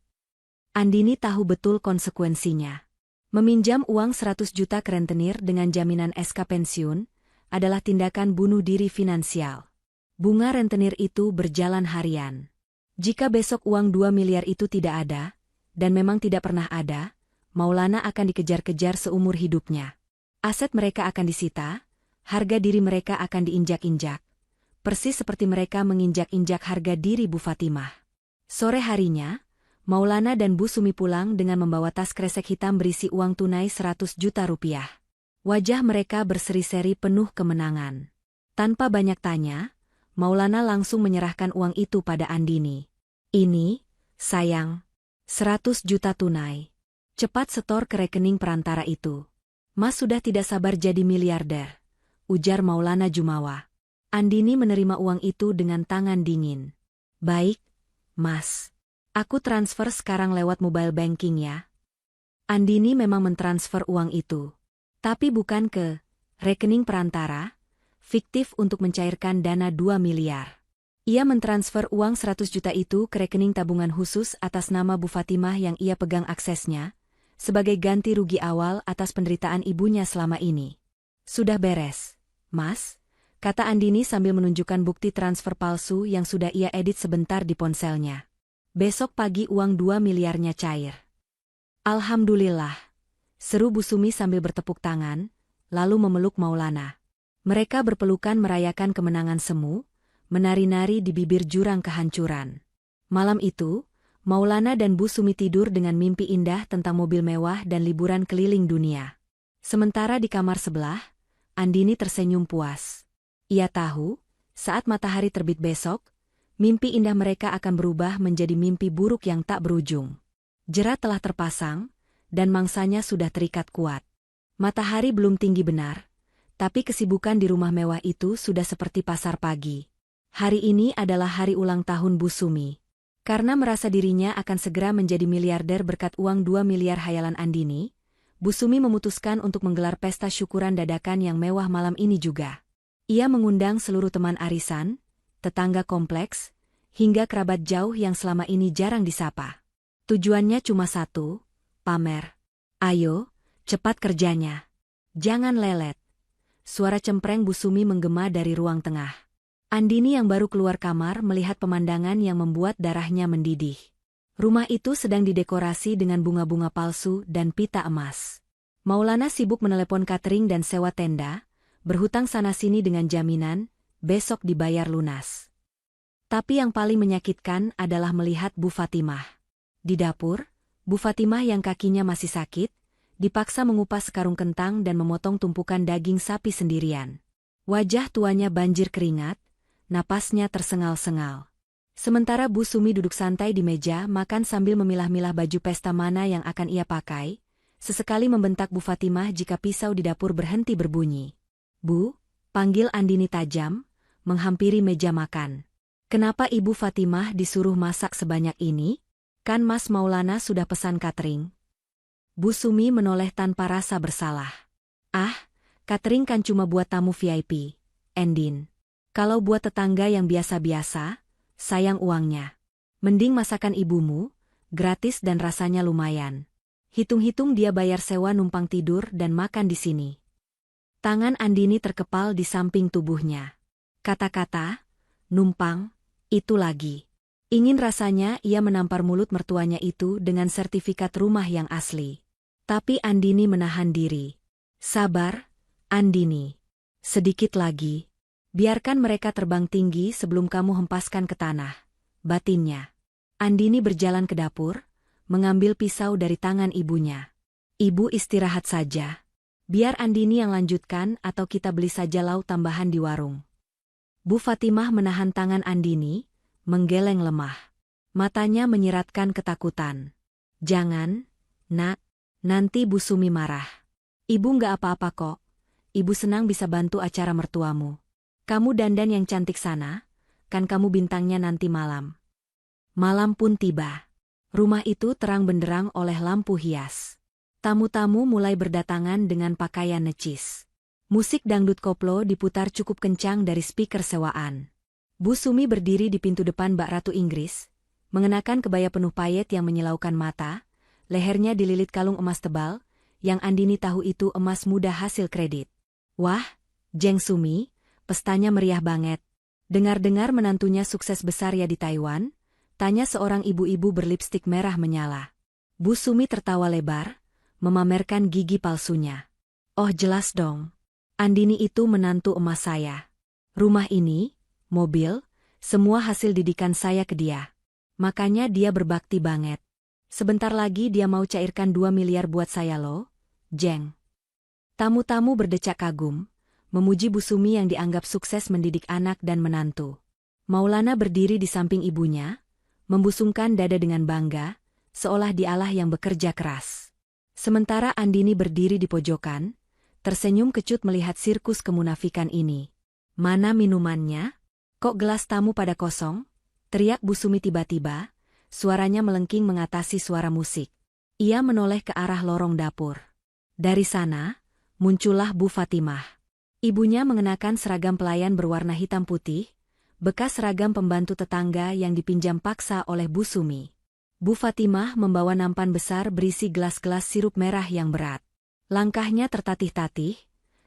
Andini tahu betul konsekuensinya. Meminjam uang 100 juta ke rentenir dengan jaminan SK pensiun adalah tindakan bunuh diri finansial. Bunga rentenir itu berjalan harian. Jika besok uang 2 miliar itu tidak ada, dan memang tidak pernah ada, Maulana akan dikejar-kejar seumur hidupnya. Aset mereka akan disita, harga diri mereka akan diinjak-injak. Persis seperti mereka menginjak-injak harga diri Bu Fatimah. Sore harinya, Maulana dan Bu Sumi pulang dengan membawa tas kresek hitam berisi uang tunai 100 juta rupiah. Wajah mereka berseri-seri penuh kemenangan. Tanpa banyak tanya, Maulana langsung menyerahkan uang itu pada Andini. Ini, sayang, 100 juta tunai. Cepat setor ke rekening perantara itu. Mas sudah tidak sabar jadi miliarder, ujar Maulana Jumawa. Andini menerima uang itu dengan tangan dingin. Baik, Mas. Aku transfer sekarang lewat mobile banking ya. Andini memang mentransfer uang itu. Tapi bukan ke rekening perantara, fiktif untuk mencairkan dana 2 miliar. Ia mentransfer uang 100 juta itu ke rekening tabungan khusus atas nama Bu Fatimah yang ia pegang aksesnya, sebagai ganti rugi awal atas penderitaan ibunya selama ini. Sudah beres, Mas, kata Andini sambil menunjukkan bukti transfer palsu yang sudah ia edit sebentar di ponselnya. Besok pagi uang 2 miliarnya cair. Alhamdulillah, seru Bu Sumi sambil bertepuk tangan, lalu memeluk Maulana. Mereka berpelukan merayakan kemenangan semu, menari-nari di bibir jurang kehancuran. Malam itu, Maulana dan Bu Sumi tidur dengan mimpi indah tentang mobil mewah dan liburan keliling dunia. Sementara di kamar sebelah, Andini tersenyum puas. Ia tahu, saat matahari terbit besok, mimpi indah mereka akan berubah menjadi mimpi buruk yang tak berujung. Jerat telah terpasang, dan mangsanya sudah terikat kuat. Matahari belum tinggi benar, tapi kesibukan di rumah mewah itu sudah seperti pasar pagi. Hari ini adalah hari ulang tahun Bu Sumi. Karena merasa dirinya akan segera menjadi miliarder berkat uang 2 miliar hayalan Andini, Bu Sumi memutuskan untuk menggelar pesta syukuran dadakan yang mewah malam ini juga. Ia mengundang seluruh teman arisan, tetangga kompleks, hingga kerabat jauh yang selama ini jarang disapa. Tujuannya cuma satu, pamer. Ayo, cepat kerjanya. Jangan lelet. Suara cempreng Bu Sumi menggema dari ruang tengah. Andini yang baru keluar kamar melihat pemandangan yang membuat darahnya mendidih. Rumah itu sedang didekorasi dengan bunga-bunga palsu dan pita emas. Maulana sibuk menelepon catering dan sewa tenda, berhutang sana-sini dengan jaminan, besok dibayar lunas. Tapi yang paling menyakitkan adalah melihat Bu Fatimah. Di dapur, Bu Fatimah yang kakinya masih sakit, dipaksa mengupas sekarung kentang dan memotong tumpukan daging sapi sendirian. Wajah tuanya banjir keringat, napasnya tersengal-sengal. Sementara Bu Sumi duduk santai di meja makan sambil memilah-milah baju pesta mana yang akan ia pakai, sesekali membentak Bu Fatimah jika pisau di dapur berhenti berbunyi. Bu, panggil Andini tajam, menghampiri meja makan. Kenapa Ibu Fatimah disuruh masak sebanyak ini? Kan Mas Maulana sudah pesan catering. Bu Sumi menoleh tanpa rasa bersalah. Ah, catering kan cuma buat tamu VIP, Endin. Kalau buat tetangga yang biasa-biasa, sayang uangnya. Mending masakan ibumu, gratis dan rasanya lumayan. Hitung-hitung dia bayar sewa numpang tidur dan makan di sini. Tangan Andini terkepal di samping tubuhnya. Kata-kata, numpang, itu lagi. Ingin rasanya ia menampar mulut mertuanya itu dengan sertifikat rumah yang asli. Tapi Andini menahan diri. Sabar, Andini. Sedikit lagi. Biarkan mereka terbang tinggi sebelum kamu hempaskan ke tanah, batinnya. Andini berjalan ke dapur, mengambil pisau dari tangan ibunya. Ibu istirahat saja. Biar Andini yang lanjutkan atau kita beli saja lauk tambahan di warung. Bu Fatimah menahan tangan Andini, menggeleng lemah. Matanya menyiratkan ketakutan. Jangan, nak, nanti Bu Sumi marah. Ibu nggak apa-apa kok. Ibu senang bisa bantu acara mertuamu. Kamu dandan yang cantik sana, kan kamu bintangnya nanti malam. Malam pun tiba. Rumah itu terang benderang oleh lampu hias. Tamu-tamu mulai berdatangan dengan pakaian necis. Musik dangdut koplo diputar cukup kencang dari speaker sewaan. Bu Sumi berdiri di pintu depan Bak Ratu Inggris, mengenakan kebaya penuh payet yang menyilaukan mata, lehernya dililit kalung emas tebal, yang Andini tahu itu emas muda hasil kredit. Wah, Jeng Sumi, pestanya meriah banget. Dengar-dengar menantunya sukses besar ya di Taiwan? Tanya seorang ibu-ibu berlipstik merah menyala. Bu Sumi tertawa lebar, memamerkan gigi palsunya. Oh jelas dong. Andini itu menantu emas saya. Rumah ini, mobil, semua hasil didikan saya ke dia. Makanya dia berbakti banget. Sebentar lagi dia mau cairkan 2 miliar buat saya loh, Jeng. Tamu-tamu berdecak kagum, memuji Bu Sumi yang dianggap sukses mendidik anak dan menantu. Maulana berdiri di samping ibunya, membusungkan dada dengan bangga, seolah dialah yang bekerja keras. Sementara Andini berdiri di pojokan, tersenyum kecut melihat sirkus kemunafikan ini. Mana minumannya? Kok gelas tamu pada kosong? Teriak Bu Sumi tiba-tiba, suaranya melengking mengatasi suara musik. Ia menoleh ke arah lorong dapur. Dari sana, muncullah Bu Fatimah. Ibunya mengenakan seragam pelayan berwarna hitam putih, bekas seragam pembantu tetangga yang dipinjam paksa oleh Bu Sumi. Bu Fatimah membawa nampan besar berisi gelas-gelas sirup merah yang berat. Langkahnya tertatih-tatih,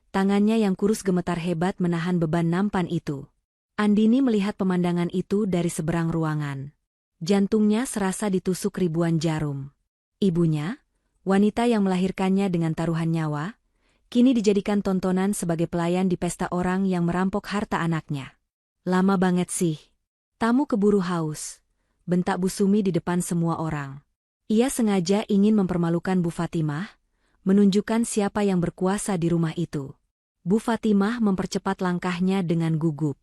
tangannya yang kurus gemetar hebat menahan beban nampan itu. Andini melihat pemandangan itu dari seberang ruangan. Jantungnya serasa ditusuk ribuan jarum. Ibunya, wanita yang melahirkannya dengan taruhan nyawa, kini dijadikan tontonan sebagai pelayan di pesta orang yang merampok harta anaknya. Lama banget sih. Tamu keburu haus. Bentak Bu Sumi di depan semua orang. Ia sengaja ingin mempermalukan Bu Fatimah, menunjukkan siapa yang berkuasa di rumah itu. Bu Fatimah mempercepat langkahnya dengan gugup.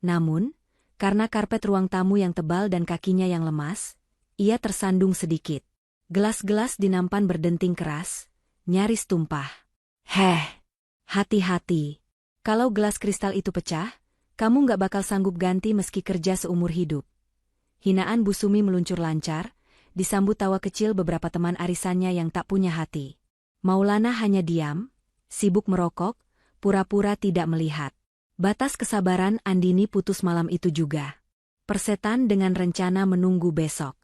Namun, karena karpet ruang tamu yang tebal dan kakinya yang lemas, ia tersandung sedikit. Gelas-gelas di nampan berdenting keras, nyaris tumpah. Heh, hati-hati. Kalau gelas kristal itu pecah, kamu nggak bakal sanggup ganti meski kerja seumur hidup. Hinaan Bu Sumi meluncur lancar, disambut tawa kecil beberapa teman arisannya yang tak punya hati. Maulana hanya diam, sibuk merokok, pura-pura tidak melihat. Batas kesabaran Andini putus malam itu juga. Persetan dengan rencana menunggu besok.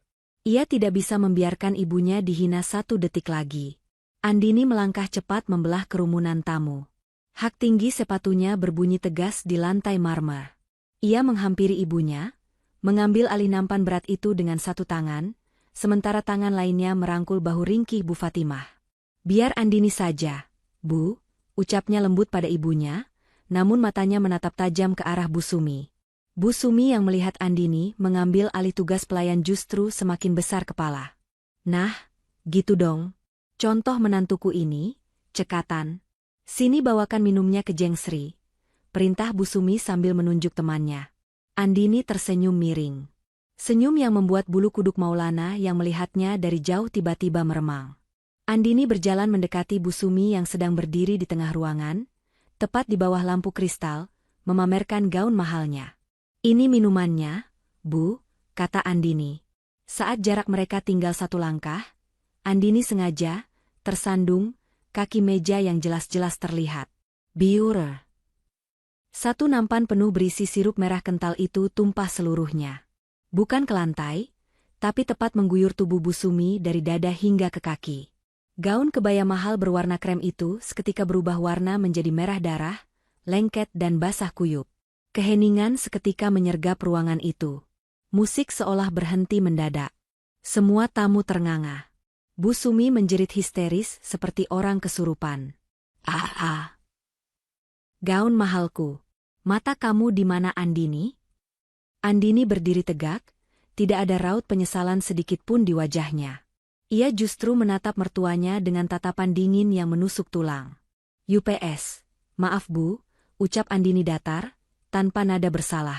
Ia tidak bisa membiarkan ibunya dihina 1 detik lagi. Andini melangkah cepat membelah kerumunan tamu. Hak tinggi sepatunya berbunyi tegas di lantai marmer. Ia menghampiri ibunya, mengambil alih nampan berat itu dengan 1 tangan, sementara tangan lainnya merangkul bahu ringkih Bu Fatimah. Biar Andini saja, Bu, ucapnya lembut pada ibunya, namun matanya menatap tajam ke arah Bu Sumi. Bu Sumi yang melihat Andini mengambil alih tugas pelayan justru semakin besar kepala. Nah, gitu dong. Contoh menantuku ini, cekatan. Sini bawakan minumnya ke Jeng Sri. Perintah Bu Sumi sambil menunjuk temannya. Andini tersenyum miring. Senyum yang membuat bulu kuduk Maulana yang melihatnya dari jauh tiba-tiba meremang. Andini berjalan mendekati Bu Sumi yang sedang berdiri di tengah ruangan, tepat di bawah lampu kristal, memamerkan gaun mahalnya. Ini minumannya, Bu, kata Andini. Saat jarak mereka tinggal 1 langkah, Andini sengaja, tersandung, kaki meja yang jelas-jelas terlihat. Biur. 1 nampan penuh berisi sirup merah kental itu tumpah seluruhnya. Bukan ke lantai, tapi tepat mengguyur tubuh Bu Sumi dari dada hingga ke kaki. Gaun kebaya mahal berwarna krem itu seketika berubah warna menjadi merah darah, lengket dan basah kuyup. Keheningan seketika menyergap ruangan itu. Musik seolah berhenti mendadak. Semua tamu ternganga. Bu Sumi menjerit histeris seperti orang kesurupan. Ah. Gaun mahalku. Mata kamu di mana, Andini? Andini berdiri tegak, tidak ada raut penyesalan sedikit pun di wajahnya. Ia justru menatap mertuanya dengan tatapan dingin yang menusuk tulang. UPS, maaf Bu, ucap Andini datar, tanpa nada bersalah.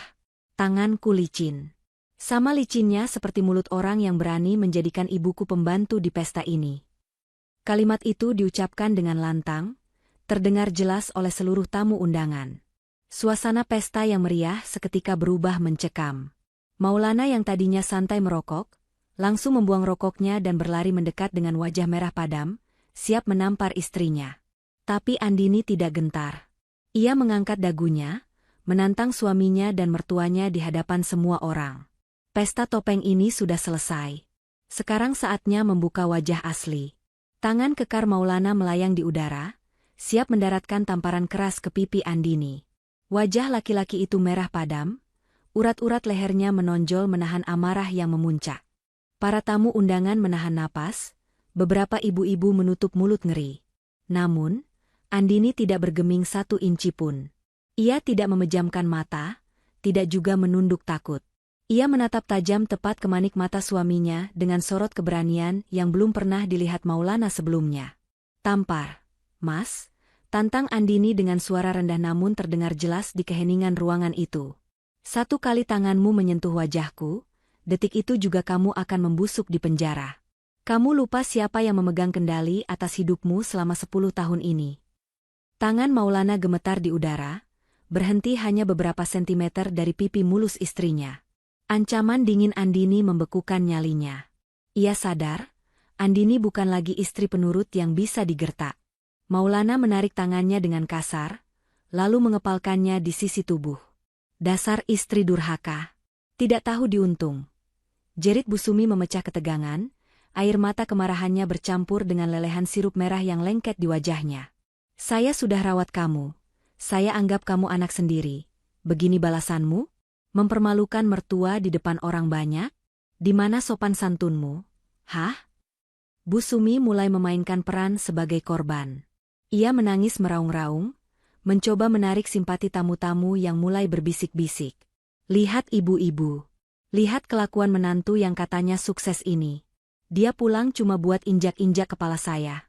Tanganku licin. Sama licinnya seperti mulut orang yang berani menjadikan ibuku pembantu di pesta ini. Kalimat itu diucapkan dengan lantang, terdengar jelas oleh seluruh tamu undangan. Suasana pesta yang meriah seketika berubah mencekam. Maulana yang tadinya santai merokok, langsung membuang rokoknya dan berlari mendekat dengan wajah merah padam, siap menampar istrinya. Tapi Andini tidak gentar. Ia mengangkat dagunya, menantang suaminya dan mertuanya di hadapan semua orang. Pesta topeng ini sudah selesai. Sekarang saatnya membuka wajah asli. Tangan kekar Maulana melayang di udara, siap mendaratkan tamparan keras ke pipi Andini. Wajah laki-laki itu merah padam, urat-urat lehernya menonjol menahan amarah yang memuncak. Para tamu undangan menahan napas, beberapa ibu-ibu menutup mulut ngeri. Namun, Andini tidak bergeming 1 inci pun. Ia tidak memejamkan mata, tidak juga menunduk takut. Ia menatap tajam tepat ke manik mata suaminya dengan sorot keberanian yang belum pernah dilihat Maulana sebelumnya. Tampar, Mas, tantang Andini dengan suara rendah namun terdengar jelas di keheningan ruangan itu. 1 kali tanganmu menyentuh wajahku, detik itu juga kamu akan membusuk di penjara. Kamu lupa siapa yang memegang kendali atas hidupmu selama 10 tahun ini. Tangan Maulana gemetar di udara, berhenti hanya beberapa sentimeter dari pipi mulus istrinya. Ancaman dingin Andini membekukan nyalinya. Ia sadar, Andini bukan lagi istri penurut yang bisa digertak. Maulana menarik tangannya dengan kasar, lalu mengepalkannya di sisi tubuh. Dasar istri durhaka. Tidak tahu diuntung. Jerit Busumi memecah ketegangan, air mata kemarahannya bercampur dengan lelehan sirup merah yang lengket di wajahnya. Saya sudah rawat kamu. Saya anggap kamu anak sendiri. Begini balasanmu? Mempermalukan mertua di depan orang banyak? Di mana sopan santunmu? Hah? Busumi mulai memainkan peran sebagai korban. Ia menangis meraung-raung, mencoba menarik simpati tamu-tamu yang mulai berbisik-bisik. Lihat ibu-ibu. Lihat kelakuan menantu yang katanya sukses ini. Dia pulang cuma buat injak-injak kepala saya.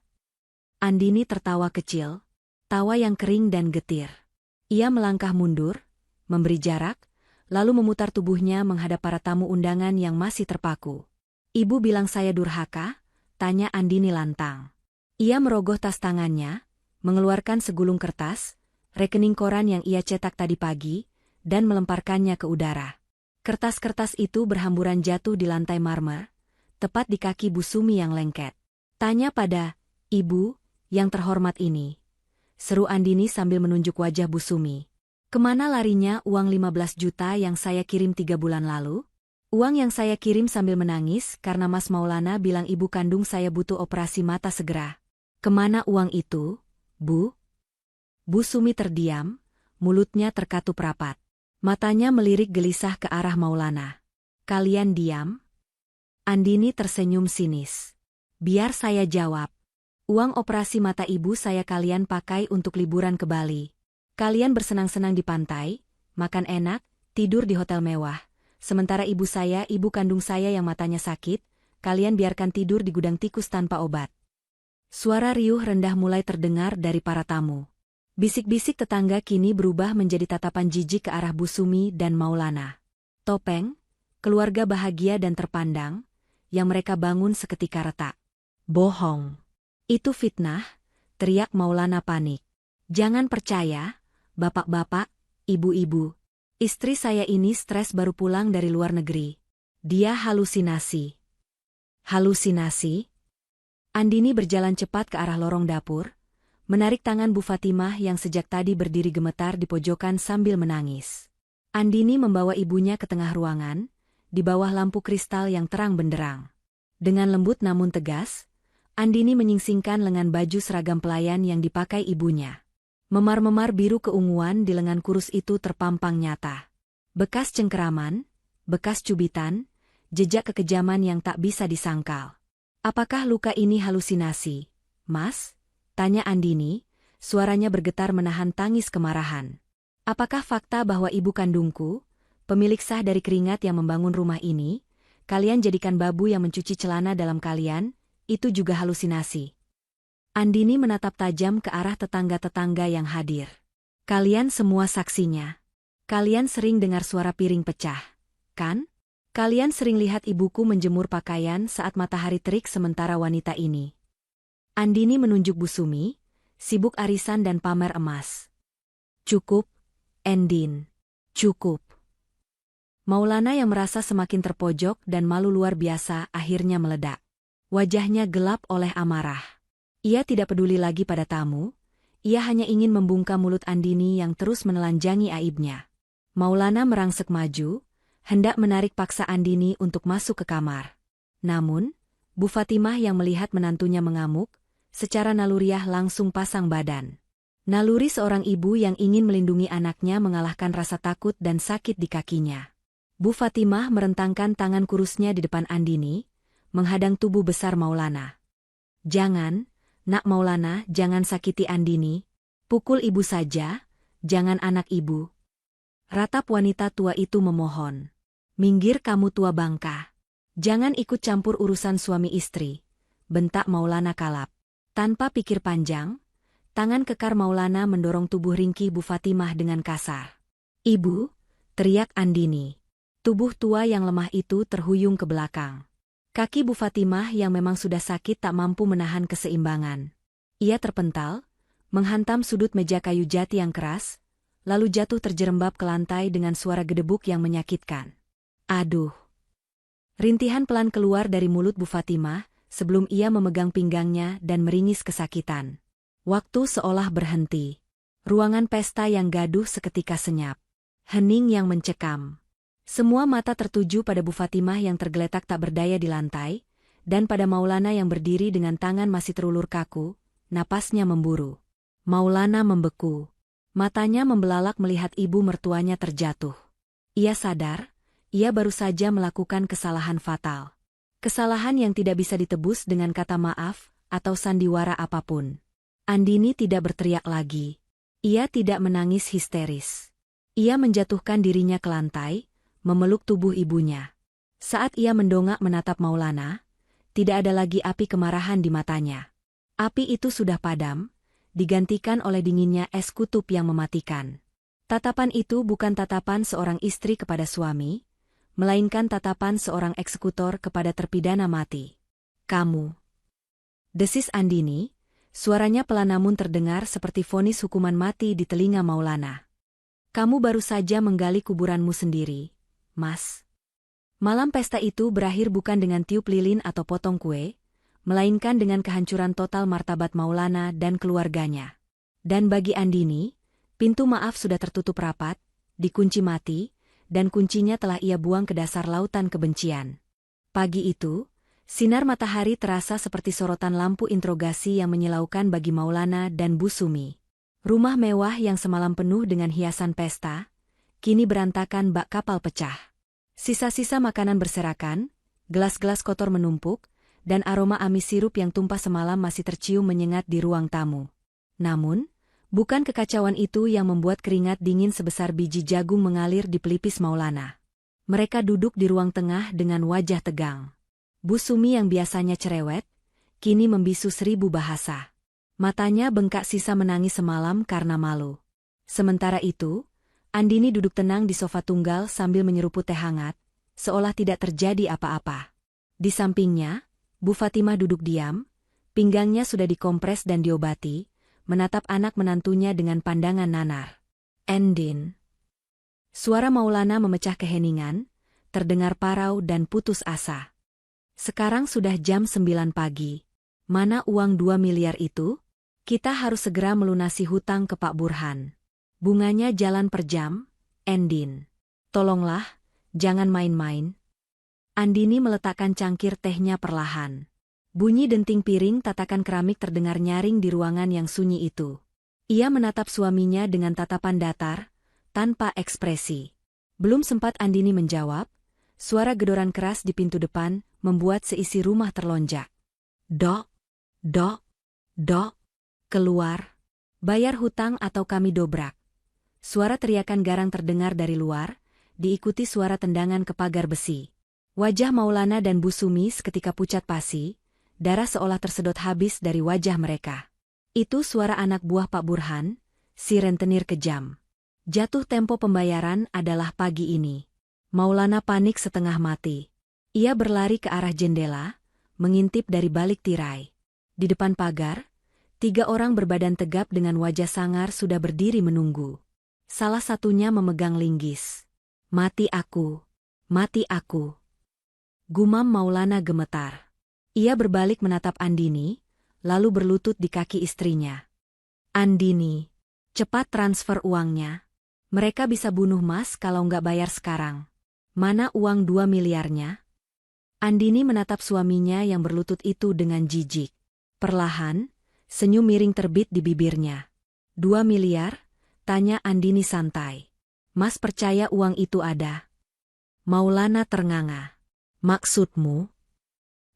Andini tertawa kecil, tawa yang kering dan getir. Ia melangkah mundur, memberi jarak, lalu memutar tubuhnya menghadap para tamu undangan yang masih terpaku. Ibu bilang saya durhaka? Tanya Andini lantang. Ia merogoh tas tangannya, mengeluarkan segulung kertas, rekening koran yang ia cetak tadi pagi, dan melemparkannya ke udara. Kertas-kertas itu berhamburan jatuh di lantai marmer, tepat di kaki Busumi yang lengket. Tanya pada, Ibu, yang terhormat ini. Seru Andini sambil menunjuk wajah Busumi. Kemana larinya uang 15 juta yang saya kirim 3 bulan lalu? Uang yang saya kirim sambil menangis karena Mas Maulana bilang ibu kandung saya butuh operasi mata segera. Kemana uang itu, Bu? Busumi terdiam, mulutnya terkatup rapat. Matanya melirik gelisah ke arah Maulana. Kalian diam? Andini tersenyum sinis. Biar saya jawab. Uang operasi mata ibu saya kalian pakai untuk liburan ke Bali. Kalian bersenang-senang di pantai, makan enak, tidur di hotel mewah. Sementara ibu saya, ibu kandung saya yang matanya sakit, kalian biarkan tidur di gudang tikus tanpa obat. Suara riuh rendah mulai terdengar dari para tamu. Bisik-bisik tetangga kini berubah menjadi tatapan jijik ke arah Busumi dan Maulana. Topeng, keluarga bahagia dan terpandang, yang mereka bangun seketika retak. Bohong. Itu fitnah, teriak Maulana panik. Jangan percaya, bapak-bapak, ibu-ibu. Istri saya ini stres baru pulang dari luar negeri. Dia halusinasi. Halusinasi? Andini berjalan cepat ke arah lorong dapur, menarik tangan Bu Fatimah yang sejak tadi berdiri gemetar di pojokan sambil menangis. Andini membawa ibunya ke tengah ruangan, di bawah lampu kristal yang terang benderang. Dengan lembut namun tegas, Andini menyingsingkan lengan baju seragam pelayan yang dipakai ibunya. Memar-memar biru keunguan di lengan kurus itu terpampang nyata. Bekas cengkeraman, bekas cubitan, jejak kekejaman yang tak bisa disangkal. Apakah luka ini halusinasi, Mas? Tanya Andini, suaranya bergetar menahan tangis kemarahan. Apakah fakta bahwa ibu kandungku, pemilik sah dari keringat yang membangun rumah ini, kalian jadikan babu yang mencuci celana dalam kalian, itu juga halusinasi? Andini menatap tajam ke arah tetangga-tetangga yang hadir. Kalian semua saksinya. Kalian sering dengar suara piring pecah, kan? Kalian sering lihat ibuku menjemur pakaian saat matahari terik sementara wanita ini. Andini menunjuk Bu Sumi, sibuk arisan dan pamer emas. Cukup, Endin. Cukup. Maulana yang merasa semakin terpojok dan malu luar biasa akhirnya meledak. Wajahnya gelap oleh amarah. Ia tidak peduli lagi pada tamu, ia hanya ingin membungkam mulut Andini yang terus menelanjangi aibnya. Maulana merangsek maju, hendak menarik paksa Andini untuk masuk ke kamar. Namun, Bu Fatimah yang melihat menantunya mengamuk, secara naluriah langsung pasang badan. Naluri seorang ibu yang ingin melindungi anaknya mengalahkan rasa takut dan sakit di kakinya. Bu Fatimah merentangkan tangan kurusnya di depan Andini, menghadang tubuh besar Maulana. Jangan, Nak Maulana, jangan sakiti Andini. Pukul ibu saja, jangan anak ibu. Ratap wanita tua itu memohon. Minggir kamu tua bangka. Jangan ikut campur urusan suami istri, bentak Maulana kalap. Tanpa pikir panjang, tangan kekar Maulana mendorong tubuh ringkih Bu Fatimah dengan kasar. Ibu, teriak Andini. Tubuh tua yang lemah itu terhuyung ke belakang. Kaki Bu Fatimah yang memang sudah sakit tak mampu menahan keseimbangan. Ia terpental, menghantam sudut meja kayu jati yang keras, lalu jatuh terjerembab ke lantai dengan suara gedebuk yang menyakitkan. Aduh! Rintihan pelan keluar dari mulut Bu Fatimah, sebelum ia memegang pinggangnya dan meringis kesakitan. Waktu seolah berhenti. Ruangan pesta yang gaduh seketika senyap. Hening yang mencekam. Semua mata tertuju pada Bu Fatimah yang tergeletak tak berdaya di lantai, dan pada Maulana yang berdiri dengan tangan masih terulur kaku, napasnya memburu. Maulana membeku. Matanya membelalak melihat ibu mertuanya terjatuh. Ia sadar, ia baru saja melakukan kesalahan fatal. Kesalahan yang tidak bisa ditebus dengan kata maaf atau sandiwara apapun. Andini tidak berteriak lagi. Ia tidak menangis histeris. Ia menjatuhkan dirinya ke lantai, memeluk tubuh ibunya. Saat ia mendongak menatap Maulana, tidak ada lagi api kemarahan di matanya. Api itu sudah padam, digantikan oleh dinginnya es kutub yang mematikan. Tatapan itu bukan tatapan seorang istri kepada suami, melainkan tatapan seorang eksekutor kepada terpidana mati. Kamu. Desis Andini, suaranya pelan namun terdengar seperti vonis hukuman mati di telinga Maulana. Kamu baru saja menggali kuburanmu sendiri, Mas. Malam pesta itu berakhir bukan dengan tiup lilin atau potong kue, melainkan dengan kehancuran total martabat Maulana dan keluarganya. Dan bagi Andini, pintu maaf sudah tertutup rapat, dikunci mati, dan kuncinya telah ia buang ke dasar lautan kebencian. Pagi itu, sinar matahari terasa seperti sorotan lampu interogasi yang menyilaukan bagi Maulana dan Bu Sumi. Rumah mewah yang semalam penuh dengan hiasan pesta, kini berantakan bak kapal pecah. Sisa-sisa makanan berserakan, gelas-gelas kotor menumpuk, dan aroma amis sirup yang tumpah semalam masih tercium menyengat di ruang tamu. Namun, bukan kekacauan itu yang membuat keringat dingin sebesar biji jagung mengalir di pelipis Maulana. Mereka duduk di ruang tengah dengan wajah tegang. Bu Sumi yang biasanya cerewet, kini membisu 1000 bahasa. Matanya bengkak sisa menangis semalam karena malu. Sementara itu, Andini duduk tenang di sofa tunggal sambil menyeruput teh hangat, seolah tidak terjadi apa-apa. Di sampingnya, Bu Fatimah duduk diam, pinggangnya sudah dikompres dan diobati, menatap anak menantunya dengan pandangan nanar. Endin. Suara Maulana memecah keheningan, terdengar parau dan putus asa. Sekarang sudah jam 9 pagi. Mana uang 2 miliar itu? Kita harus segera melunasi hutang ke Pak Burhan. Bunganya jalan per jam, Endin. Tolonglah, jangan main-main. Andini meletakkan cangkir tehnya perlahan. Bunyi denting piring tatakan keramik terdengar nyaring di ruangan yang sunyi itu. Ia menatap suaminya dengan tatapan datar, tanpa ekspresi. Belum sempat Andini menjawab, suara gedoran keras di pintu depan membuat seisi rumah terlonjak. Dok, dok, dok, keluar. Bayar hutang atau kami dobrak. Suara teriakan garang terdengar dari luar, diikuti suara tendangan ke pagar besi. Wajah Maulana dan Bu Sumi seketika pucat pasi, darah seolah tersedot habis dari wajah mereka. Itu suara anak buah Pak Burhan, si rentenir kejam. Jatuh tempo pembayaran adalah pagi ini. Maulana panik setengah mati. Ia berlari ke arah jendela, mengintip dari balik tirai. Di depan pagar, 3 orang berbadan tegap dengan wajah sangar sudah berdiri menunggu. Salah satunya memegang linggis. Mati aku, mati aku. Gumam Maulana gemetar. Ia berbalik menatap Andini, lalu berlutut di kaki istrinya. Andini, cepat transfer uangnya. Mereka bisa bunuh Mas kalau nggak bayar sekarang. Mana uang 2 miliarnya? Andini menatap suaminya yang berlutut itu dengan jijik. Perlahan, senyum miring terbit di bibirnya. 2 miliar? Tanya Andini santai. Mas percaya uang itu ada? Maulana ternganga. Maksudmu?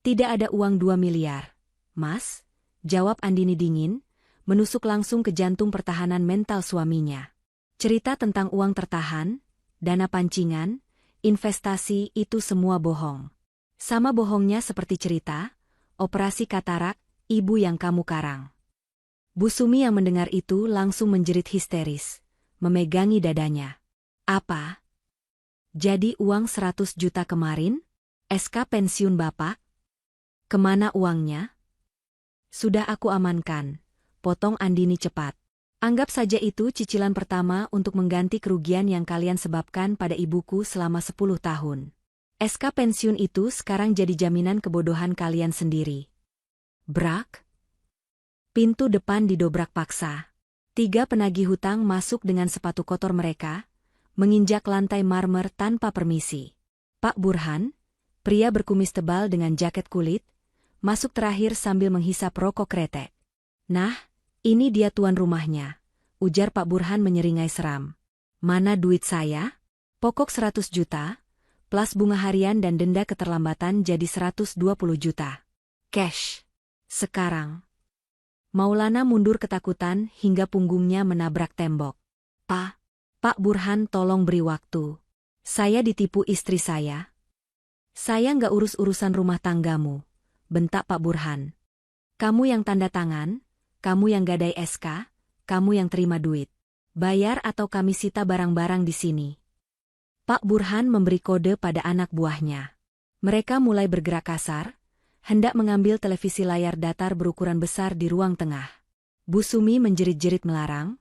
Tidak ada uang 2 miliar. Mas, jawab Andini dingin, menusuk langsung ke jantung pertahanan mental suaminya. Cerita tentang uang tertahan, dana pancingan, investasi itu semua bohong. Sama bohongnya seperti cerita, operasi katarak, ibu yang kamu karang. Bu Sumi yang mendengar itu langsung menjerit histeris, memegangi dadanya. Apa? Jadi uang 100 juta kemarin? SK pensiun Bapak? Kemana uangnya? Sudah aku amankan, potong Andini cepat. Anggap saja itu cicilan pertama untuk mengganti kerugian yang kalian sebabkan pada ibuku selama 10 tahun. SK pensiun itu sekarang jadi jaminan kebodohan kalian sendiri. Brak? Pintu depan didobrak paksa. 3 penagih hutang masuk dengan sepatu kotor mereka, menginjak lantai marmer tanpa permisi. Pak Burhan, pria berkumis tebal dengan jaket kulit, masuk terakhir sambil menghisap rokok kretek. Nah, ini dia tuan rumahnya, ujar Pak Burhan menyeringai seram. Mana duit saya? Pokok 100 juta, plus bunga harian dan denda keterlambatan jadi 120 juta. Cash. Sekarang. Maulana mundur ketakutan hingga punggungnya menabrak tembok. Pak Burhan tolong beri waktu. Saya ditipu istri saya. Saya nggak urus-urusan rumah tanggamu, bentak Pak Burhan. Kamu yang tanda tangan, kamu yang gadai SK, kamu yang terima duit. Bayar atau kami sita barang-barang di sini. Pak Burhan memberi kode pada anak buahnya. Mereka mulai bergerak kasar, hendak mengambil televisi layar datar berukuran besar di ruang tengah. Bu Sumi menjerit-jerit melarang,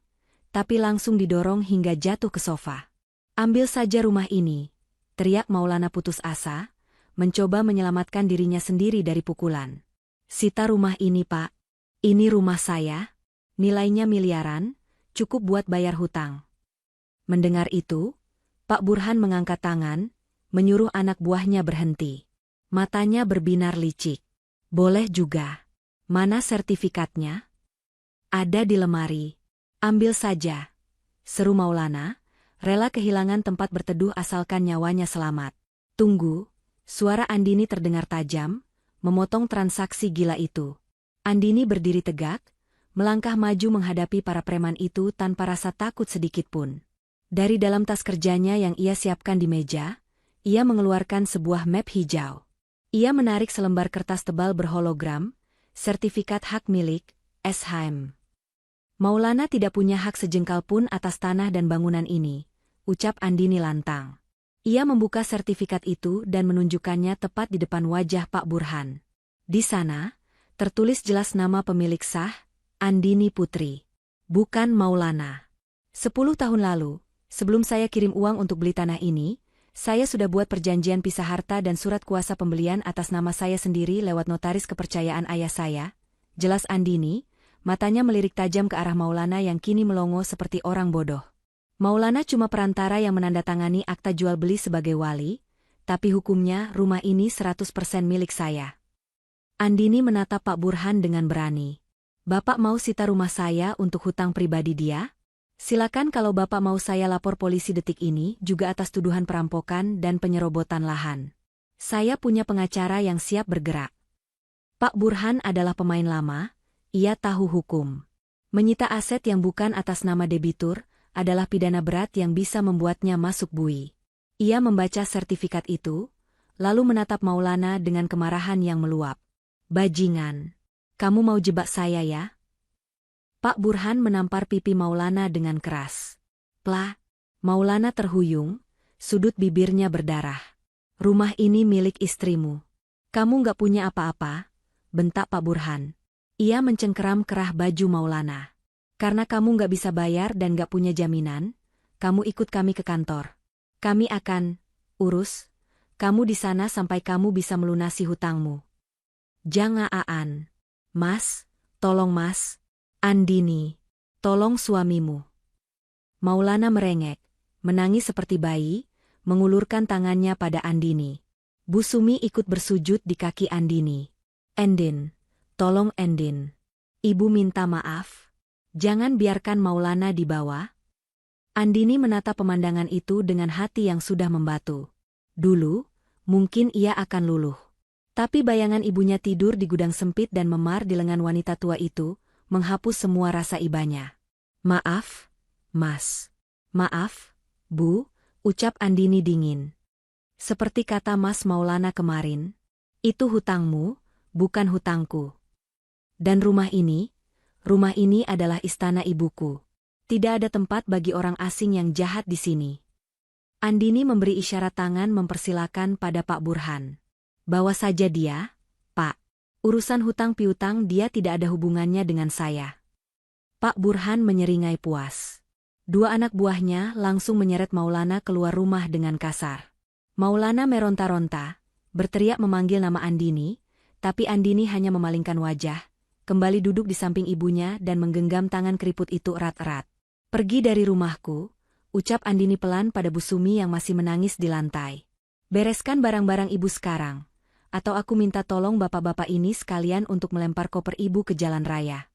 tapi langsung didorong hingga jatuh ke sofa. Ambil saja rumah ini, teriak Maulana putus asa, mencoba menyelamatkan dirinya sendiri dari pukulan. Sita rumah ini Pak, ini rumah saya, nilainya miliaran, cukup buat bayar hutang. Mendengar itu, Pak Burhan mengangkat tangan, menyuruh anak buahnya berhenti. Matanya berbinar licik. Boleh juga. Mana sertifikatnya? Ada di lemari. Ambil saja. Seru Maulana, rela kehilangan tempat berteduh asalkan nyawanya selamat. Tunggu, suara Andini terdengar tajam, memotong transaksi gila itu. Andini berdiri tegak, melangkah maju menghadapi para preman itu tanpa rasa takut sedikitpun. Dari dalam tas kerjanya yang ia siapkan di meja, ia mengeluarkan sebuah map hijau. Ia menarik selembar kertas tebal berhologram, sertifikat hak milik, SHM. Maulana tidak punya hak sejengkal pun atas tanah dan bangunan ini, ucap Andini lantang. Ia membuka sertifikat itu dan menunjukkannya tepat di depan wajah Pak Burhan. Di sana, tertulis jelas nama pemilik sah, Andini Putri. Bukan Maulana. 10 tahun lalu, sebelum saya kirim uang untuk beli tanah ini, saya sudah buat perjanjian pisah harta dan surat kuasa pembelian atas nama saya sendiri lewat notaris kepercayaan ayah saya. Jelas Andini, matanya melirik tajam ke arah Maulana yang kini melongo seperti orang bodoh. Maulana cuma perantara yang menandatangani akta jual beli sebagai wali, tapi hukumnya rumah ini 100% milik saya. Andini menatap Pak Burhan dengan berani. Bapak mau sita rumah saya untuk hutang pribadi dia? Silakan kalau Bapak mau saya lapor polisi detik ini juga atas tuduhan perampokan dan penyerobotan lahan. Saya punya pengacara yang siap bergerak. Pak Burhan adalah pemain lama, ia tahu hukum. Menyita aset yang bukan atas nama debitur adalah pidana berat yang bisa membuatnya masuk bui. Ia membaca sertifikat itu, lalu menatap Maulana dengan kemarahan yang meluap. Bajingan! Kamu mau jebak saya ya? Pak Burhan menampar pipi Maulana dengan keras. Plah! Maulana terhuyung, sudut bibirnya berdarah. Rumah ini milik istrimu. Kamu nggak punya apa-apa, bentak Pak Burhan. Ia mencengkeram kerah baju Maulana. Karena kamu nggak bisa bayar dan nggak punya jaminan, kamu ikut kami ke kantor. Kami akan urus kamu di sana sampai kamu bisa melunasi hutangmu. Jangan, Mas, tolong Mas. Andini, tolong suamimu. Maulana merengek, menangis seperti bayi, mengulurkan tangannya pada Andini. Bu Sumi ikut bersujud di kaki Andini. Endin, tolong Endin. Ibu minta maaf. Jangan biarkan Maulana dibawa. Andini menatap pemandangan itu dengan hati yang sudah membatu. Dulu, mungkin ia akan luluh. Tapi bayangan ibunya tidur di gudang sempit dan memar di lengan wanita tua itu, menghapus semua rasa ibanya. Maaf, Mas. Maaf, Bu, ucap Andini dingin. Seperti kata Mas Maulana kemarin, itu hutangmu, bukan hutangku. Dan rumah ini adalah istana ibuku. Tidak ada tempat bagi orang asing yang jahat di sini. Andini memberi isyarat tangan mempersilakan pada Pak Burhan. Bawa saja dia, Pak. Urusan hutang piutang dia tidak ada hubungannya dengan saya. Pak Burhan menyeringai puas. Dua anak buahnya langsung menyeret Maulana keluar rumah dengan kasar. Maulana meronta-ronta, berteriak memanggil nama Andini, tapi Andini hanya memalingkan wajah, kembali duduk di samping ibunya dan menggenggam tangan keriput itu erat-erat. Pergi dari rumahku, ucap Andini pelan pada Bu Sumi yang masih menangis di lantai. Bereskan barang-barang ibu sekarang, atau aku minta tolong bapak-bapak ini sekalian untuk melempar koper ibu ke jalan raya.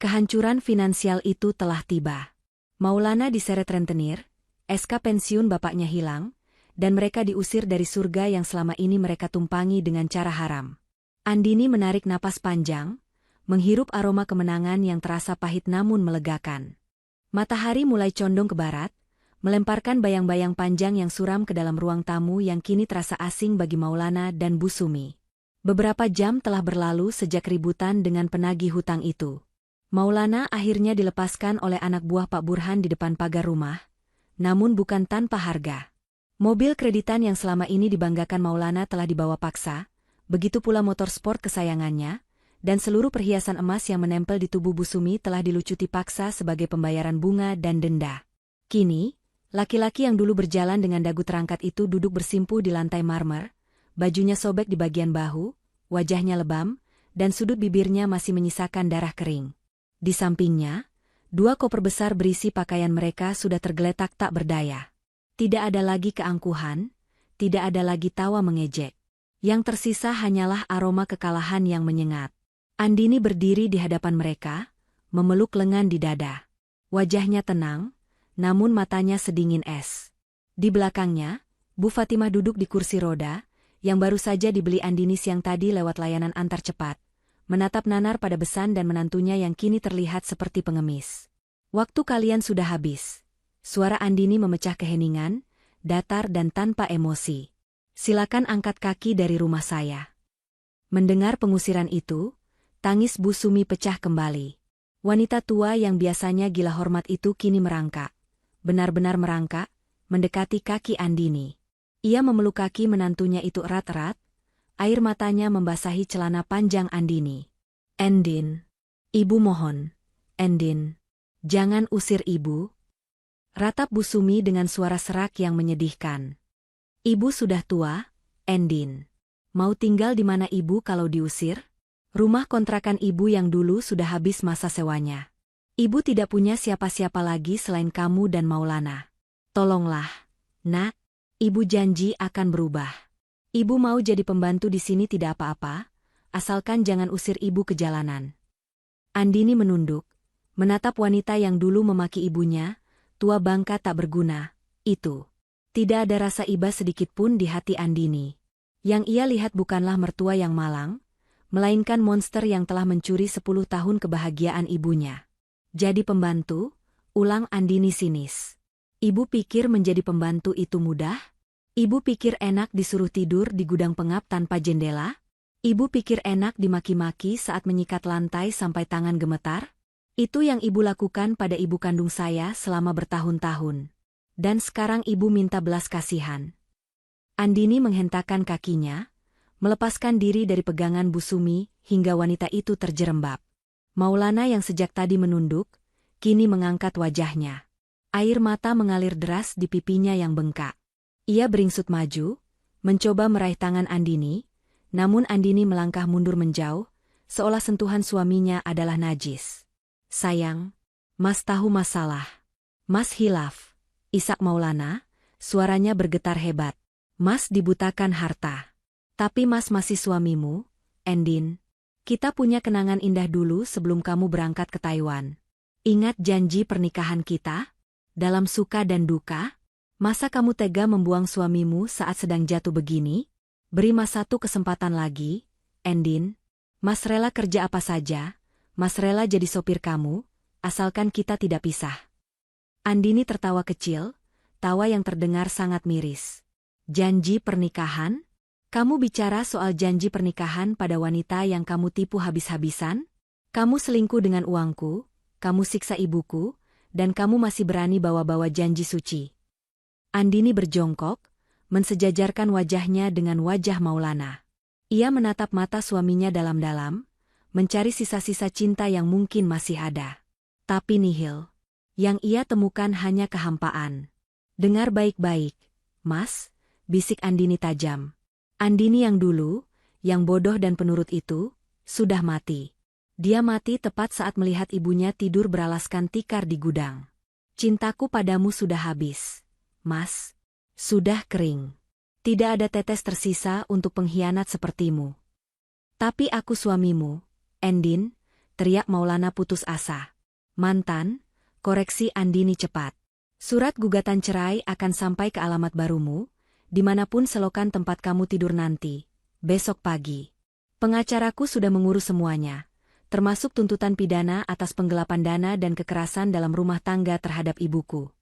Kehancuran finansial itu telah tiba. Maulana diseret rentenir, SK pensiun bapaknya hilang, dan mereka diusir dari surga yang selama ini mereka tumpangi dengan cara haram. Andini menarik napas panjang, menghirup aroma kemenangan yang terasa pahit namun melegakan. Matahari mulai condong ke barat, melemparkan bayang-bayang panjang yang suram ke dalam ruang tamu yang kini terasa asing bagi Maulana dan Bu Sumi. Beberapa jam telah berlalu sejak ributan dengan penagih hutang itu. Maulana akhirnya dilepaskan oleh anak buah Pak Burhan di depan pagar rumah, namun bukan tanpa harga. Mobil kreditan yang selama ini dibanggakan Maulana telah dibawa paksa, begitu pula motor sport kesayangannya, dan seluruh perhiasan emas yang menempel di tubuh Bu Sumi telah dilucuti paksa sebagai pembayaran bunga dan denda. Kini, laki-laki yang dulu berjalan dengan dagu terangkat itu duduk bersimpuh di lantai marmer, bajunya sobek di bagian bahu, wajahnya lebam, dan sudut bibirnya masih menyisakan darah kering. Di sampingnya, dua koper besar berisi pakaian mereka sudah tergeletak tak berdaya. Tidak ada lagi keangkuhan, tidak ada lagi tawa mengejek. Yang tersisa hanyalah aroma kekalahan yang menyengat. Andini berdiri di hadapan mereka, memeluk lengan di dada. Wajahnya tenang, namun matanya sedingin es. Di belakangnya, Bu Fatimah duduk di kursi roda, yang baru saja dibeli Andini siang tadi lewat layanan antar cepat, menatap nanar pada besan dan menantunya yang kini terlihat seperti pengemis. Waktu kalian sudah habis. Suara Andini memecah keheningan, datar dan tanpa emosi. Silakan angkat kaki dari rumah saya. Mendengar pengusiran itu, tangis Bu Sumi pecah kembali. Wanita tua yang biasanya gila hormat itu kini merangkak. Benar-benar merangkak, mendekati kaki Andini. Ia memeluk kaki menantunya itu erat-erat, air matanya membasahi celana panjang Andini. Endin, ibu mohon. Endin, jangan usir ibu. Ratap Bu Sumi dengan suara serak yang menyedihkan. Ibu sudah tua, Endin. Mau tinggal di mana ibu kalau diusir? Rumah kontrakan ibu yang dulu sudah habis masa sewanya. Ibu tidak punya siapa-siapa lagi selain kamu dan Maulana. Tolonglah, Nak. Ibu janji akan berubah. Ibu mau jadi pembantu di sini tidak apa-apa, asalkan jangan usir ibu ke jalanan. Andini menunduk, menatap wanita yang dulu memaki ibunya, tua bangka tak berguna, itu. Tidak ada rasa iba sedikit pun di hati Andini. Yang ia lihat bukanlah mertua yang malang, melainkan monster yang telah mencuri 10 tahun kebahagiaan ibunya. Jadi pembantu, ulang Andini sinis. Ibu pikir menjadi pembantu itu mudah? Ibu pikir enak disuruh tidur di gudang pengap tanpa jendela? Ibu pikir enak dimaki-maki saat menyikat lantai sampai tangan gemetar? Itu yang ibu lakukan pada ibu kandung saya selama bertahun-tahun. Dan sekarang ibu minta belas kasihan. Andini menghentakkan kakinya, melepaskan diri dari pegangan Bu Sumi hingga wanita itu terjerembab. Maulana yang sejak tadi menunduk, kini mengangkat wajahnya. Air mata mengalir deras di pipinya yang bengkak. Ia beringsut maju, mencoba meraih tangan Andini, namun Andini melangkah mundur menjauh, seolah sentuhan suaminya adalah najis. Sayang, Mas tahu masalah. Mas hilaf. Isak Maulana, suaranya bergetar hebat. Mas dibutakan harta. Tapi Mas masih suamimu, Endin. Kita punya kenangan indah dulu sebelum kamu berangkat ke Taiwan. Ingat janji pernikahan kita? Dalam suka dan duka? Masa kamu tega membuang suamimu saat sedang jatuh begini? Beri Mas satu kesempatan lagi, Endin. Mas rela kerja apa saja, Mas rela jadi sopir kamu, asalkan kita tidak pisah. Andini tertawa kecil, tawa yang terdengar sangat miris. Janji pernikahan? Kamu bicara soal janji pernikahan pada wanita yang kamu tipu habis-habisan? Kamu selingkuh dengan uangku, kamu siksa ibuku, dan kamu masih berani bawa-bawa janji suci. Andini berjongkok, mensejajarkan wajahnya dengan wajah Maulana. Ia menatap mata suaminya dalam-dalam, mencari sisa-sisa cinta yang mungkin masih ada. Tapi nihil. Yang ia temukan hanya kehampaan. Dengar baik-baik, Mas, bisik Andini tajam. Andini yang dulu, yang bodoh dan penurut itu, sudah mati. Dia mati tepat saat melihat ibunya tidur beralaskan tikar di gudang. Cintaku padamu sudah habis, Mas. Sudah kering. Tidak ada tetes tersisa untuk pengkhianat sepertimu. Tapi aku suamimu, Endin, teriak Maulana putus asa. Mantan, koreksi Andini cepat. Surat gugatan cerai akan sampai ke alamat barumu, dimanapun selokan tempat kamu tidur nanti, besok pagi. Pengacaraku sudah mengurus semuanya, termasuk tuntutan pidana atas penggelapan dana dan kekerasan dalam rumah tangga terhadap ibuku.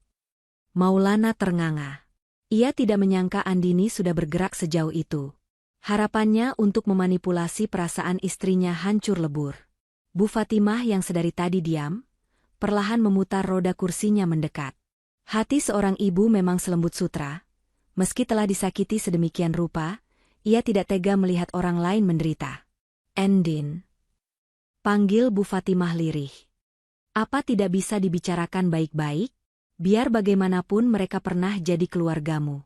Maulana ternganga. Ia tidak menyangka Andini sudah bergerak sejauh itu. Harapannya untuk memanipulasi perasaan istrinya hancur lebur. Bu Fatimah yang sedari tadi diam, perlahan memutar roda kursinya mendekat. Hati seorang ibu memang selembut sutra. Meski telah disakiti sedemikian rupa, ia tidak tega melihat orang lain menderita. Endin. Panggil Bu Fatimah lirih. Apa tidak bisa dibicarakan baik-baik? Biar bagaimanapun mereka pernah jadi keluargamu.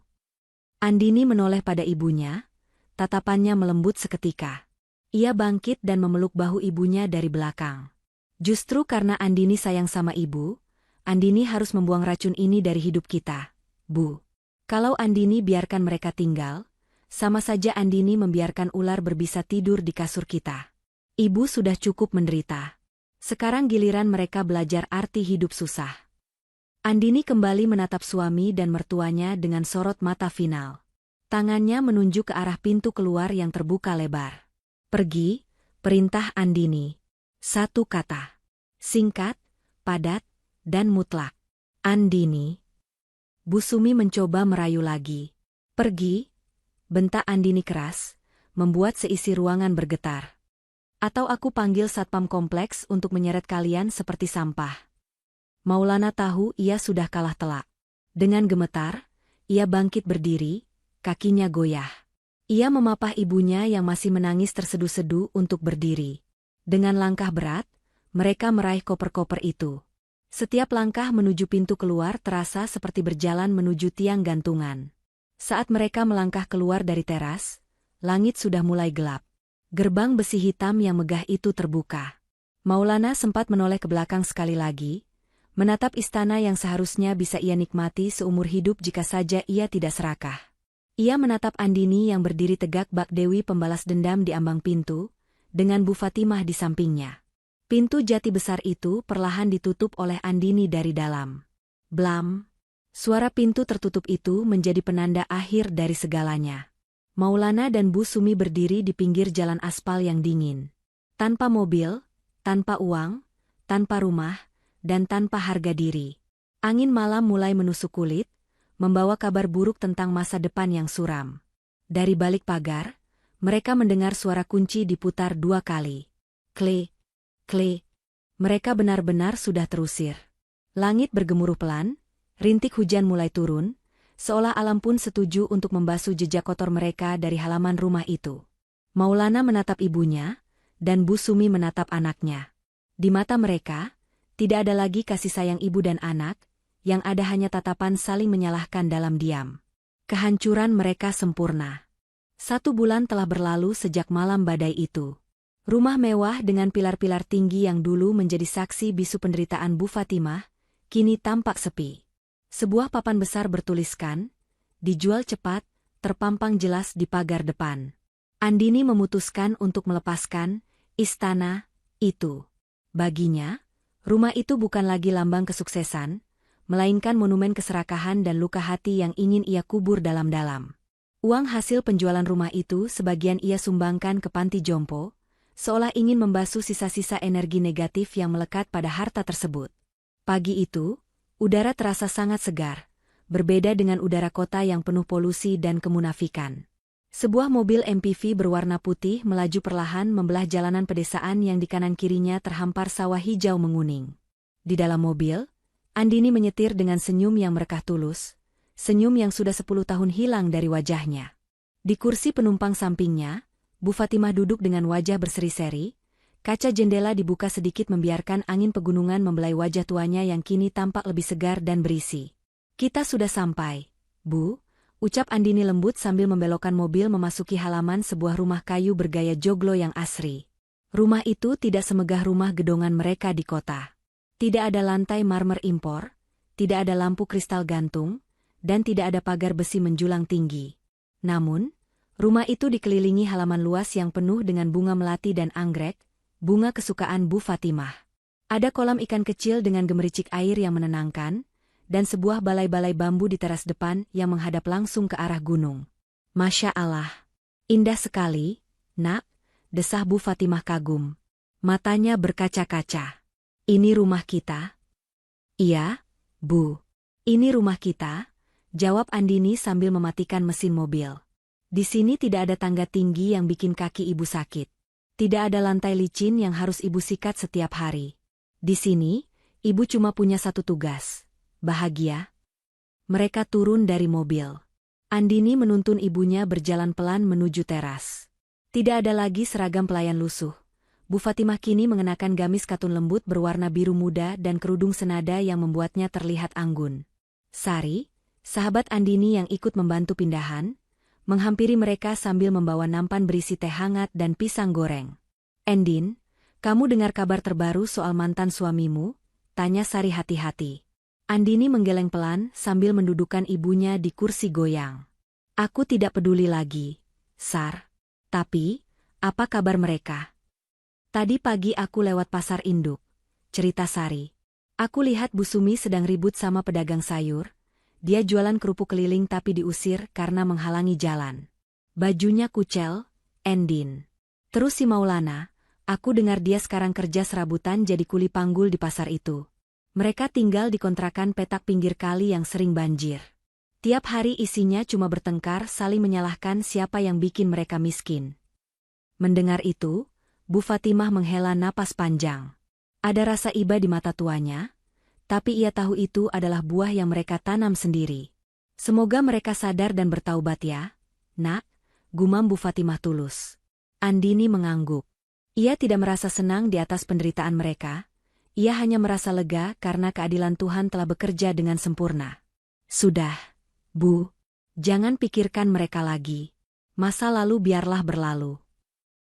Andini menoleh pada ibunya, tatapannya melembut seketika. Ia bangkit dan memeluk bahu ibunya dari belakang. Justru karena Andini sayang sama ibu, Andini harus membuang racun ini dari hidup kita, Bu. Kalau Andini biarkan mereka tinggal, sama saja Andini membiarkan ular berbisa tidur di kasur kita. Ibu sudah cukup menderita. Sekarang giliran mereka belajar arti hidup susah. Andini kembali menatap suami dan mertuanya dengan sorot mata final. Tangannya menunjuk ke arah pintu keluar yang terbuka lebar. Pergi, perintah Andini. Satu kata. Singkat, padat, dan mutlak. Andini. Bu Sumi mencoba merayu lagi. Pergi, bentak Andini keras, membuat seisi ruangan bergetar. Atau aku panggil satpam kompleks untuk menyeret kalian seperti sampah. Maulana tahu ia sudah kalah telak. Dengan gemetar, ia bangkit berdiri, kakinya goyah. Ia memapah ibunya yang masih menangis terseduh-seduh untuk berdiri. Dengan langkah berat, mereka meraih koper-koper itu. Setiap langkah menuju pintu keluar terasa seperti berjalan menuju tiang gantungan. Saat mereka melangkah keluar dari teras, langit sudah mulai gelap. Gerbang besi hitam yang megah itu terbuka. Maulana sempat menoleh ke belakang sekali lagi, menatap istana yang seharusnya bisa ia nikmati seumur hidup jika saja ia tidak serakah. Ia menatap Andini yang berdiri tegak bak Dewi pembalas dendam di ambang pintu, dengan Bu Fatimah di sampingnya. Pintu jati besar itu perlahan ditutup oleh Andini dari dalam. Blam! Suara pintu tertutup itu menjadi penanda akhir dari segalanya. Maulana dan Bu Sumi berdiri di pinggir jalan aspal yang dingin. Tanpa mobil, tanpa uang, tanpa rumah, dan tanpa harga diri. Angin malam mulai menusuk kulit, membawa kabar buruk tentang masa depan yang suram. Dari balik pagar, mereka mendengar suara kunci diputar 2 kali. Klik, klik. Mereka benar-benar sudah terusir. Langit bergemuruh pelan, rintik hujan mulai turun, seolah alam pun setuju untuk membasuh jejak kotor mereka dari halaman rumah itu. Maulana menatap ibunya, dan Bu Sumi menatap anaknya. Di mata mereka, tidak ada lagi kasih sayang ibu dan anak, yang ada hanya tatapan saling menyalahkan dalam diam. Kehancuran mereka sempurna. 1 bulan telah berlalu sejak malam badai itu. Rumah mewah dengan pilar-pilar tinggi yang dulu menjadi saksi bisu penderitaan Bu Fatimah, kini tampak sepi. Sebuah papan besar bertuliskan, "Dijual cepat," terpampang jelas di pagar depan. Andini memutuskan untuk melepaskan istana itu. Baginya, rumah itu bukan lagi lambang kesuksesan, melainkan monumen keserakahan dan luka hati yang ingin ia kubur dalam-dalam. Uang hasil penjualan rumah itu sebagian ia sumbangkan ke panti jompo, seolah ingin membasuh sisa-sisa energi negatif yang melekat pada harta tersebut. Pagi itu, udara terasa sangat segar, berbeda dengan udara kota yang penuh polusi dan kemunafikan. Sebuah mobil MPV berwarna putih melaju perlahan membelah jalanan pedesaan yang di kanan kirinya terhampar sawah hijau menguning. Di dalam mobil, Andini menyetir dengan senyum yang merekah tulus, senyum yang sudah 10 tahun hilang dari wajahnya. Di kursi penumpang sampingnya, Bu Fatimah duduk dengan wajah berseri-seri, kaca jendela dibuka sedikit membiarkan angin pegunungan membelai wajah tuanya yang kini tampak lebih segar dan berisi. "Kita sudah sampai, Bu," ucap Andini lembut sambil membelokkan mobil memasuki halaman sebuah rumah kayu bergaya joglo yang asri. Rumah itu tidak semegah rumah gedongan mereka di kota. Tidak ada lantai marmer impor, tidak ada lampu kristal gantung, dan tidak ada pagar besi menjulang tinggi. Namun, rumah itu dikelilingi halaman luas yang penuh dengan bunga melati dan anggrek, bunga kesukaan Bu Fatimah. Ada kolam ikan kecil dengan gemericik air yang menenangkan, dan sebuah balai-balai bambu di teras depan yang menghadap langsung ke arah gunung. "Masya Allah, indah sekali, Nak," desah Bu Fatimah kagum. Matanya berkaca-kaca. "Ini rumah kita?" "Iya, Bu. Ini rumah kita," jawab Andini sambil mematikan mesin mobil. "Di sini tidak ada tangga tinggi yang bikin kaki ibu sakit. Tidak ada lantai licin yang harus ibu sikat setiap hari. Di sini, ibu cuma punya satu tugas. Bahagia." Mereka turun dari mobil. Andini menuntun ibunya berjalan pelan menuju teras. Tidak ada lagi seragam pelayan lusuh. Bu Fatimah kini mengenakan gamis katun lembut berwarna biru muda dan kerudung senada yang membuatnya terlihat anggun. Sari, sahabat Andini yang ikut membantu pindahan, menghampiri mereka sambil membawa nampan berisi teh hangat dan pisang goreng. "Endin, kamu dengar kabar terbaru soal mantan suamimu?" tanya Sari hati-hati. Andini menggeleng pelan sambil mendudukkan ibunya di kursi goyang. "Aku tidak peduli lagi, Sar. Tapi, apa kabar mereka?" "Tadi pagi aku lewat pasar induk," cerita Sari. "Aku lihat Bu Sumi sedang ribut sama pedagang sayur. Dia jualan kerupuk keliling tapi diusir karena menghalangi jalan. Bajunya kucel, Endin. Terus si Maulana, aku dengar dia sekarang kerja serabutan jadi kuli panggul di pasar itu. Mereka tinggal di kontrakan petak pinggir kali yang sering banjir. Tiap hari isinya cuma bertengkar saling menyalahkan siapa yang bikin mereka miskin." Mendengar itu, Bu Fatimah menghela napas panjang. Ada rasa iba di mata tuanya, tapi ia tahu itu adalah buah yang mereka tanam sendiri. "Semoga mereka sadar dan bertaubat ya, Nak," gumam Bu Fatimah tulus. Andini mengangguk. Ia tidak merasa senang di atas penderitaan mereka. Ia hanya merasa lega karena keadilan Tuhan telah bekerja dengan sempurna. "Sudah, Bu. Jangan pikirkan mereka lagi. Masa lalu biarlah berlalu."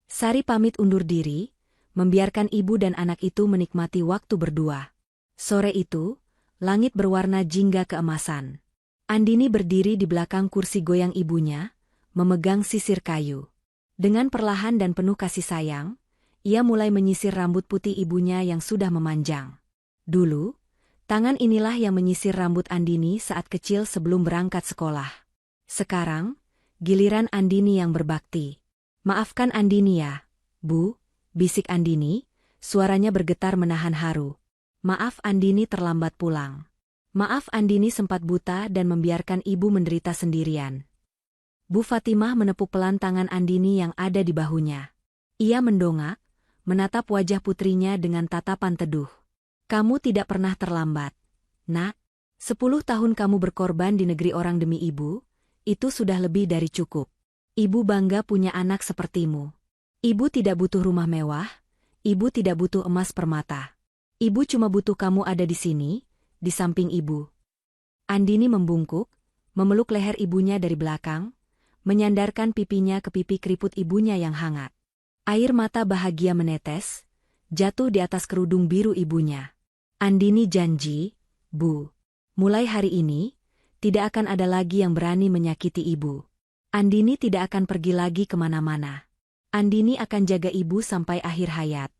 Sari pamit undur diri, membiarkan ibu dan anak itu menikmati waktu berdua. Sore itu, langit berwarna jingga keemasan. Andini berdiri di belakang kursi goyang ibunya, memegang sisir kayu. Dengan perlahan dan penuh kasih sayang, ia mulai menyisir rambut putih ibunya yang sudah memanjang. Dulu, tangan inilah yang menyisir rambut Andini saat kecil sebelum berangkat sekolah. Sekarang, giliran Andini yang berbakti. "Maafkan Andini ya, Bu," bisik Andini, suaranya bergetar menahan haru. "Maaf Andini terlambat pulang." Maaf, Andini sempat buta dan membiarkan ibu menderita sendirian. Bu Fatimah menepuk pelan tangan Andini yang ada di bahunya. Ia mendongak, menatap wajah putrinya dengan tatapan teduh. Kamu tidak pernah terlambat, Nak. 10 tahun kamu berkorban di negeri orang demi ibu, itu sudah lebih dari cukup. Ibu bangga punya anak sepertimu. Ibu tidak butuh rumah mewah, ibu tidak butuh emas permata. Ibu cuma butuh kamu ada di sini, di samping ibu. Andini membungkuk, memeluk leher ibunya dari belakang, menyandarkan pipinya ke pipi keriput ibunya yang hangat. Air mata bahagia menetes, jatuh di atas kerudung biru ibunya. Andini janji, Bu. Mulai hari ini, tidak akan ada lagi yang berani menyakiti ibu. Andini tidak akan pergi lagi kemana-mana. Andini akan jaga ibu sampai akhir hayat.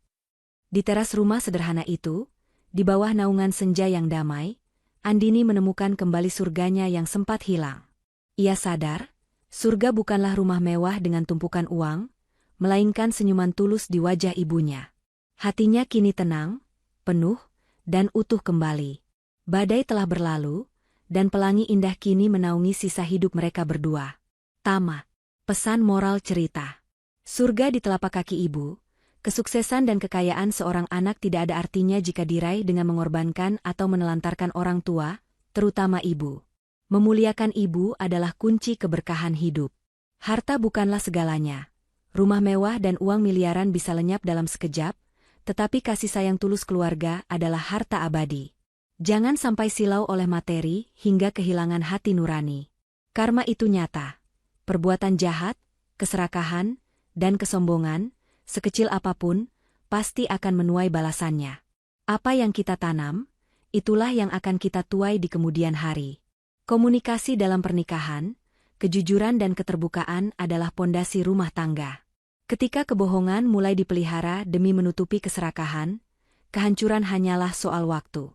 Di teras rumah sederhana itu, di bawah naungan senja yang damai, Andini menemukan kembali surganya yang sempat hilang. Ia sadar, surga bukanlah rumah mewah dengan tumpukan uang, melainkan senyuman tulus di wajah ibunya. Hatinya kini tenang, penuh, dan utuh kembali. Badai telah berlalu, dan pelangi indah kini menaungi sisa hidup mereka berdua. Tamat. Pesan moral cerita. Surga di telapak kaki ibu. Kesuksesan dan kekayaan seorang anak tidak ada artinya jika diraih dengan mengorbankan atau menelantarkan orang tua, terutama ibu. Memuliakan ibu adalah kunci keberkahan hidup. Harta bukanlah segalanya. Rumah mewah dan uang miliaran bisa lenyap dalam sekejap, tetapi kasih sayang tulus keluarga adalah harta abadi. Jangan sampai silau oleh materi hingga kehilangan hati nurani. Karma itu nyata. Perbuatan jahat, keserakahan, dan kesombongan, sekecil apapun, pasti akan menuai balasannya. Apa yang kita tanam, itulah yang akan kita tuai di kemudian hari. Komunikasi dalam pernikahan, kejujuran dan keterbukaan adalah pondasi rumah tangga. Ketika kebohongan mulai dipelihara demi menutupi keserakahan, kehancuran hanyalah soal waktu.